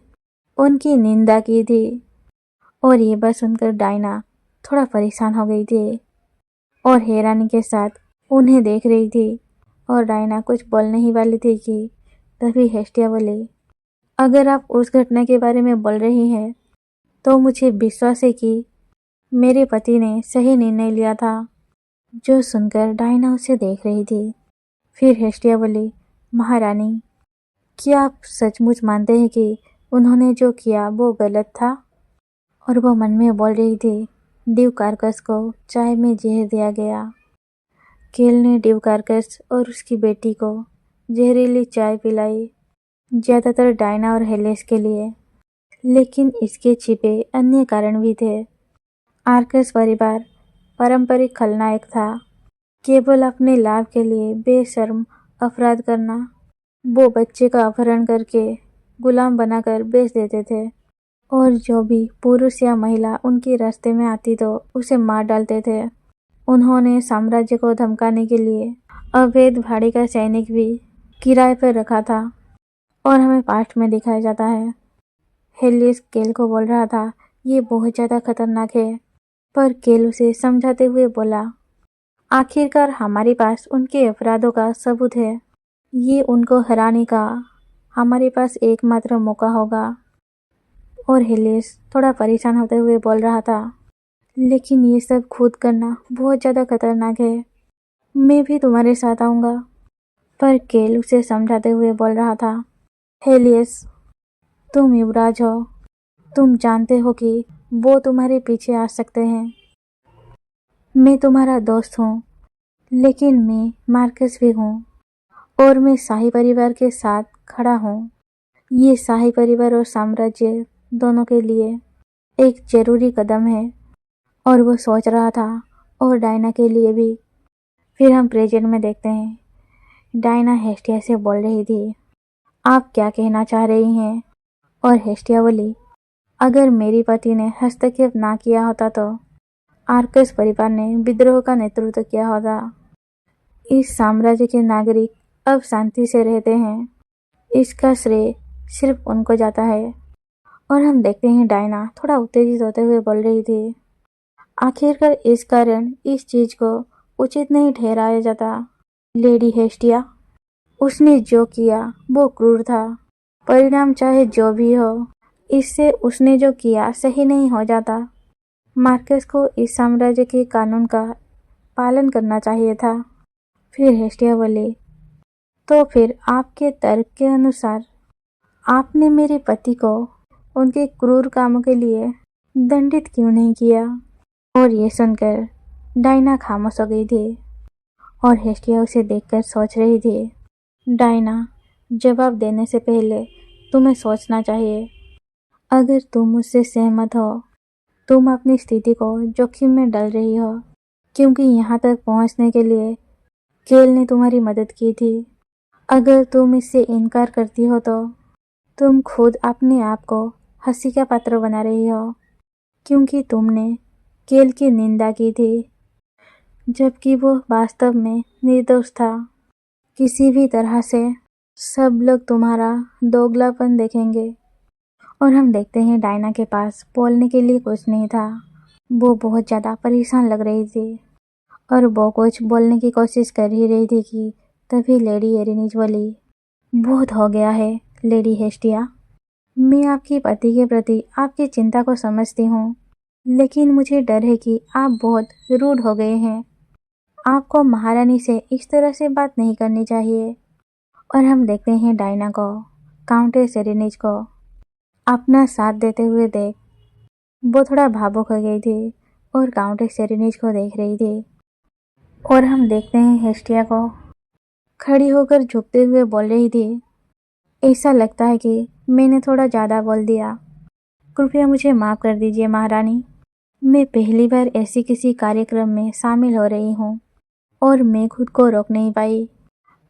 उनकी निंदा की थी। और ये बात सुनकर डायना थोड़ा परेशान हो गई थी और हैरानी के साथ उन्हें देख रही थी और डायना कुछ बोलने ही वाली थी कि तभी हेस्टिया बोली, अगर आप उस घटना के बारे में बोल रही हैं तो मुझे विश्वास है कि मेरे पति ने सही निर्णय लिया था। जो सुनकर डायना उसे देख रही थी। फिर हेस्टिया बोली, महारानी क्या आप सचमुच मानते हैं कि उन्होंने जो किया वो गलत था? और वो मन में बोल रही थी, ड्यूकार्कस को चाय में जहर दिया गया। केल ने ड्यूकार्कस और उसकी बेटी को जहरीली चाय पिलाई, ज़्यादातर डायना और हेलेस के लिए, लेकिन इसके छिपे अन्य कारण भी थे। आर्कस परिवार पारंपरिक खलनायक था, केवल अपने लाभ के लिए बेशर्म अपराध करना। वो बच्चे का अपहरण करके गुलाम बनाकर बेच देते थे और जो भी पुरुष या महिला उनके रास्ते में आती तो उसे मार डालते थे। उन्होंने साम्राज्य को धमकाने के लिए अवैध भाड़े का सैनिक भी किराए पर रखा था। और हमें पास्ट में दिखाया जाता है, हेलियस केल को बोल रहा था ये बहुत ज़्यादा खतरनाक है, पर केल उसे समझाते हुए बोला, आखिरकार हमारे पास उनके अपराधों का सबूत है, ये उनको हराने का हमारे पास एकमात्र मौका होगा। और हेलियस थोड़ा परेशान होते हुए बोल रहा था, लेकिन ये सब खुद करना बहुत ज़्यादा खतरनाक है, मैं भी तुम्हारे साथ आऊँगा। पर केल उसे समझाते हुए बोल रहा था, हेलियस तुम युवराज हो, तुम जानते हो कि वो तुम्हारे पीछे आ सकते हैं। मैं तुम्हारा दोस्त हूँ, लेकिन मैं मार्कस भी हूँ और मैं शाही परिवार के साथ खड़ा हूँ। ये शाही परिवार और साम्राज्य दोनों के लिए एक जरूरी कदम है। और वो सोच रहा था और डायना के लिए भी। फिर हम प्रेजेंट में देखते हैं, डायना हेस्टिया से बोल रही थी, आप क्या कहना चाह रही हैं? और हेस्टिया बोली, अगर मेरे पति ने हस्तक्षेप ना किया होता तो आर्कस परिवार ने विद्रोह का नेतृत्व किया होता। इस साम्राज्य के नागरिक अब शांति से रहते हैं, इसका श्रेय सिर्फ उनको जाता है। और हम देखते हैं डायना थोड़ा उत्तेजित होते हुए बोल रही थी, आखिरकार इस कारण इस चीज को उचित नहीं ठहराया जाता। लेडी हेस्टिया, उसने जो किया वो क्रूर था। परिणाम चाहे जो भी हो, इससे उसने जो किया सही नहीं हो जाता। मार्कस को इस साम्राज्य के कानून का पालन करना चाहिए था। फिर हेस्टिया बोली, तो फिर आपके तर्क के अनुसार आपने मेरे पति को उनके क्रूर कामों के लिए दंडित क्यों नहीं किया? और ये सुनकर डायना खामोश हो गई थी और हेस्टिया उसे देखकर सोच रही थी, डायना, जवाब देने से पहले तुम्हें सोचना चाहिए। अगर तुम मुझसे सहमत हो, तुम अपनी स्थिति को जोखिम में डाल रही हो, क्योंकि यहाँ तक पहुँचने के लिए केल ने तुम्हारी मदद की थी। अगर तुम इससे इनकार करती हो तो तुम खुद अपने आप को हंसी का पात्र बना रही हो, क्योंकि तुमने केल की निंदा की थी, जबकि वो वास्तव में निर्दोष था। किसी भी तरह से सब लोग तुम्हारा दोगलापन देखेंगे। और हम देखते हैं डायना के पास बोलने के लिए कुछ नहीं था। वो बहुत ज़्यादा परेशान लग रही थी और वो कुछ बोलने की कोशिश कर ही रही थी कि तभी लेडी एरिनीज बोली, बहुत हो गया है लेडी हेस्टिया। मैं आपके पति के प्रति आपकी चिंता को समझती हूँ, लेकिन मुझे डर है कि आप बहुत रूड हो गए हैं। आपको महारानी से इस तरह से बात नहीं करनी चाहिए। और हम देखते हैं डायना को काउंटेस एरिनीज को अपना साथ देते हुए देख वो थोड़ा भावुक हो गई थी और काउंटेस एरिनीज को देख रही थी। और हम देखते हैं हेस्टिया को खड़ी होकर झुकते हुए बोल रही थी, ऐसा लगता है कि मैंने थोड़ा ज़्यादा बोल दिया। कृपया मुझे माफ़ कर दीजिए महारानी। मैं पहली बार ऐसी किसी कार्यक्रम में शामिल हो रही हूँ और मैं खुद को रोक नहीं पाई।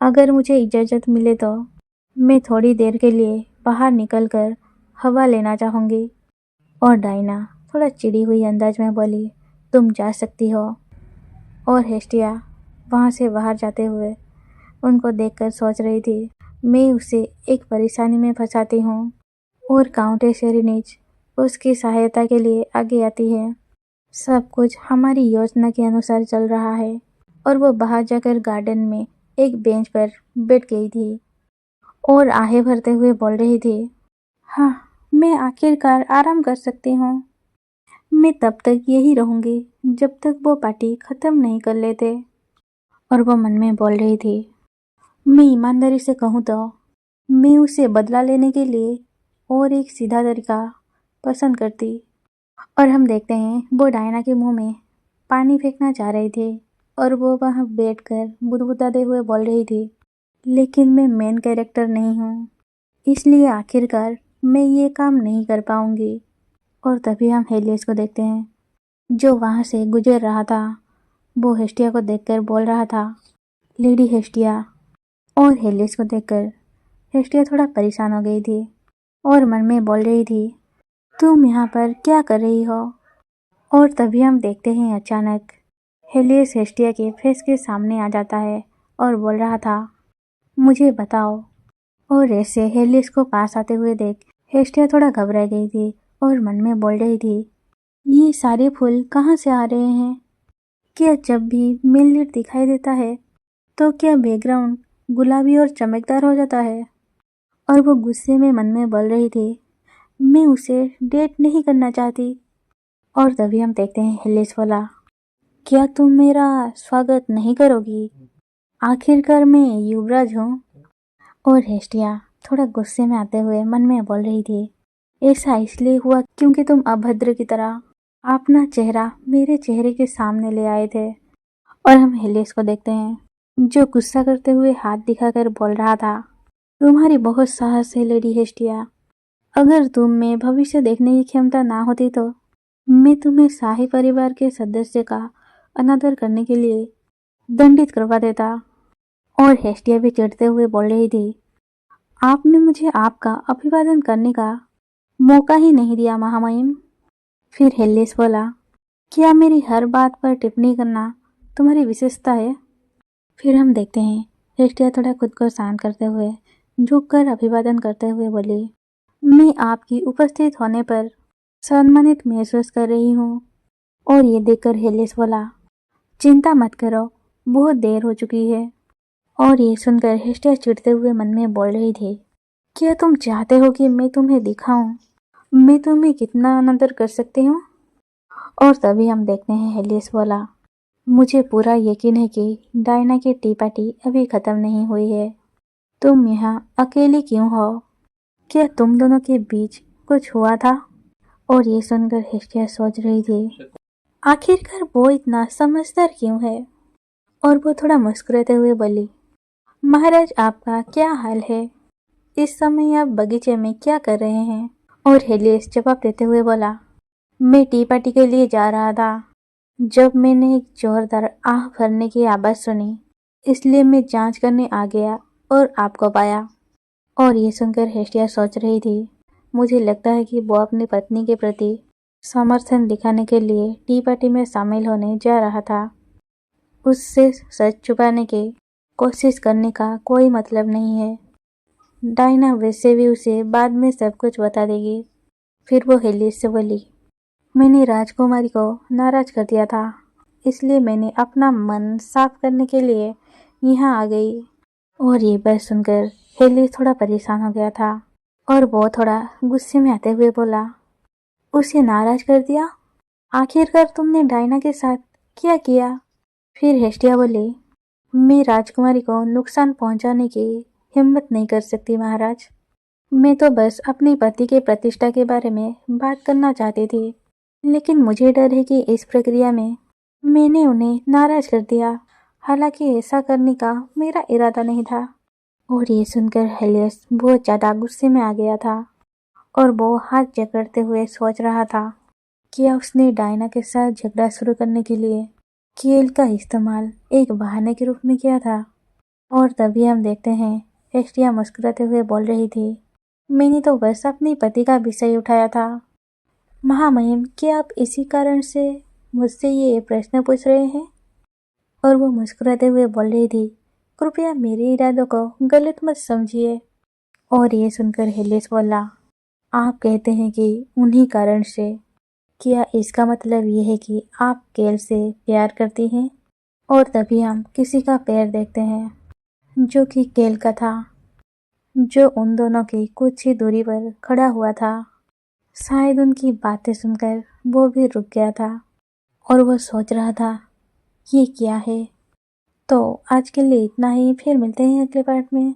अगर मुझे इजाज़त मिले तो मैं थोड़ी देर के लिए बाहर निकलकर हवा लेना चाहूँगी। और डायना थोड़ा चिड़ी हुई अंदाज में बोली, तुम जा सकती हो। और हेस्टिया वहाँ से बाहर जाते हुए उनको देखकर सोच रही थी, मैं उसे एक परेशानी में फंसाती हूँ और काउंटेस एरिनीज उसकी सहायता के लिए आगे आती है। सब कुछ हमारी योजना के अनुसार चल रहा है। और वो बाहर जाकर गार्डन में एक बेंच पर बैठ गई थी और आहें भरते हुए बोल रही थी, हाँ, मैं आखिरकार आराम कर सकती हूँ। मैं तब तक यही रहूँगी जब तक वो पार्टी ख़त्म नहीं कर लेते। और वो मन में बोल रही थी, मैं ईमानदारी से कहूँ तो मैं उसे बदला लेने के लिए और एक सीधा तरीका पसंद करती। और हम देखते हैं वो डायना के मुंह में पानी फेंकना चाह रही थी और वो वहाँ बैठकर बुदबुदाते हुए बोल रही थी, लेकिन मैं मेन कैरेक्टर नहीं हूँ, इसलिए आखिरकार मैं ये काम नहीं कर पाऊँगी। और तभी हम हेलियस को देखते हैं जो वहाँ से गुजर रहा था। वो हेस्टिया को देखकर बोल रहा था, लेडी हेस्टिया। और हेलियस को देखकर हेस्टिया थोड़ा परेशान हो गई थी और मन में बोल रही थी, तुम यहाँ पर क्या कर रही हो? और तभी हम देखते हैं अचानक हेलियस हेस्टिया के फेस के सामने आ जाता है और बोल रहा था, मुझे बताओ। और ऐसे हेलियस को पास आते हुए देख हेस्टिया थोड़ा घबरा गई थी और मन में बोल रही थी, ये सारे फूल कहाँ से आ रहे हैं? क्या जब भी मिलनीट दिखाई देता है तो क्या बैकग्राउंड गुलाबी और चमकदार हो जाता है? और वो गुस्से में मन में बोल रही थी, मैं उसे डेट नहीं करना चाहती। और तभी हम देखते हैं हेलियस बोला, क्या तुम मेरा स्वागत नहीं करोगी? आखिरकार मैं युवराज हूँ। और हेस्टिया थोड़ा गुस्से में आते हुए मन में बोल रही थी, ऐसा इसलिए हुआ क्योंकि तुम अभद्र की तरह अपना चेहरा मेरे चेहरे के सामने ले आए थे। और हम हेलियस को देखते हैं जो गुस्सा करते हुए हाथ दिखाकर बोल रहा था, तुम्हारी बहुत साहस है लेडी हेस्टिया। अगर तुम में भविष्य देखने की क्षमता ना होती तो मैं तुम्हें शाही परिवार के सदस्य का अनादर करने के लिए दंडित करवा देता। और हेस्टिया भी चिढ़ते हुए बोल रही थी, आपने मुझे आपका अभिवादन करने का मौका ही नहीं दिया महामहिम। फिर हेलियस बोला, क्या मेरी हर बात पर टिप्पणी करना तुम्हारी विशेषता है? फिर हम देखते हैं हेस्टिया थोड़ा खुद को शांत करते हुए झुककर अभिवादन करते हुए बोली, मैं आपकी उपस्थित होने पर सम्मानित महसूस कर रही हूँ। और ये देखकर हेलियस बोला, चिंता मत करो, बहुत देर हो चुकी है। और ये सुनकर हेस्टिया चिढ़ते हुए मन में बोल रही थी, क्या तुम चाहते हो कि मैं तुम्हें दिखाऊं मैं तुम्हें कितना अनादर कर सकती हूँ? और तभी हम देखते हैं हेलियस बोला, मुझे पूरा यकीन है कि डायना की टी पार्टी अभी खत्म नहीं हुई है। तुम यहाँ अकेली क्यों हो? क्या तुम दोनों के बीच कुछ हुआ था? और ये सुनकर हेस्टिया सोच रही थी, आखिरकार वो इतना समझदार क्यों है? और वो थोड़ा मुस्कुराते हुए बोली, महाराज आपका क्या हाल है? इस समय आप बगीचे में क्या कर रहे हैं? और हेलियस जवाब देते हुए बोला, मैं टी पार्टी के लिए जा रहा था। जब मैंने एक जोरदार आह भरने की आवाज सुनी, इसलिए मैं जांच करने आ गया और आपको पाया। और ये सुनकर हेस्टिया सोच रही थी, मुझे लगता है कि वो अपनी पत्नी के प्रति समर्थन दिखाने के लिए टी पार्टी में शामिल होने जा रहा था। उससे सच छुपाने की कोशिश करने का कोई मतलब नहीं है। डायना वैसे भी उसे बाद में सब कुछ बता देगी। फिर वो हेलियस से बोली, मैंने राजकुमारी को नाराज कर दिया था, इसलिए मैंने अपना मन साफ करने के लिए यहाँ आ गई। और ये बात सुनकर हेलियस थोड़ा परेशान हो गया था और वो थोड़ा गुस्से में आते हुए बोला, उसे नाराज कर दिया? आखिरकार तुमने डायना के साथ क्या किया? फिर हेस्टिया बोली, मैं राजकुमारी को नुकसान पहुंचाने की हिम्मत नहीं कर सकती महाराज। मैं तो बस अपने पति के प्रतिष्ठा के बारे में बात करना चाहती थी, लेकिन मुझे डर है कि इस प्रक्रिया में मैंने उन्हें नाराज कर दिया। हालांकि ऐसा करने का मेरा इरादा नहीं था। और ये सुनकर हेलियस बहुत ज़्यादा गुस्से में आ गया था और वो हाथ जकड़ते हुए सोच रहा था, क्या उसने डायना के साथ झगड़ा शुरू करने के लिए केल का इस्तेमाल एक बहाने के रूप में किया था। और तभी हम देखते हैं हेस्टिया मुस्कुराते हुए बोल रही थी, मैंने तो बस अपने पति का विषय उठाया था। महामहिम, क्या आप इसी कारण से मुझसे ये प्रश्न पूछ रहे हैं? और वो मुस्कुराते हुए बोल रही थी, कृपया मेरे इरादों को गलत मत समझिए। और ये सुनकर हेलियस बोला, आप कहते हैं कि उन्हीं कारण से, क्या इसका मतलब ये है कि आप केल से प्यार करती हैं? और तभी हम किसी का पैर देखते हैं जो कि केल का था, जो उन दोनों की कुछ ही दूरी पर खड़ा हुआ था। शायद उनकी बातें सुनकर वो भी रुक गया था और वो सोच रहा था, ये क्या है? तो आज के लिए इतना ही, फिर मिलते हैं अगले पार्ट में।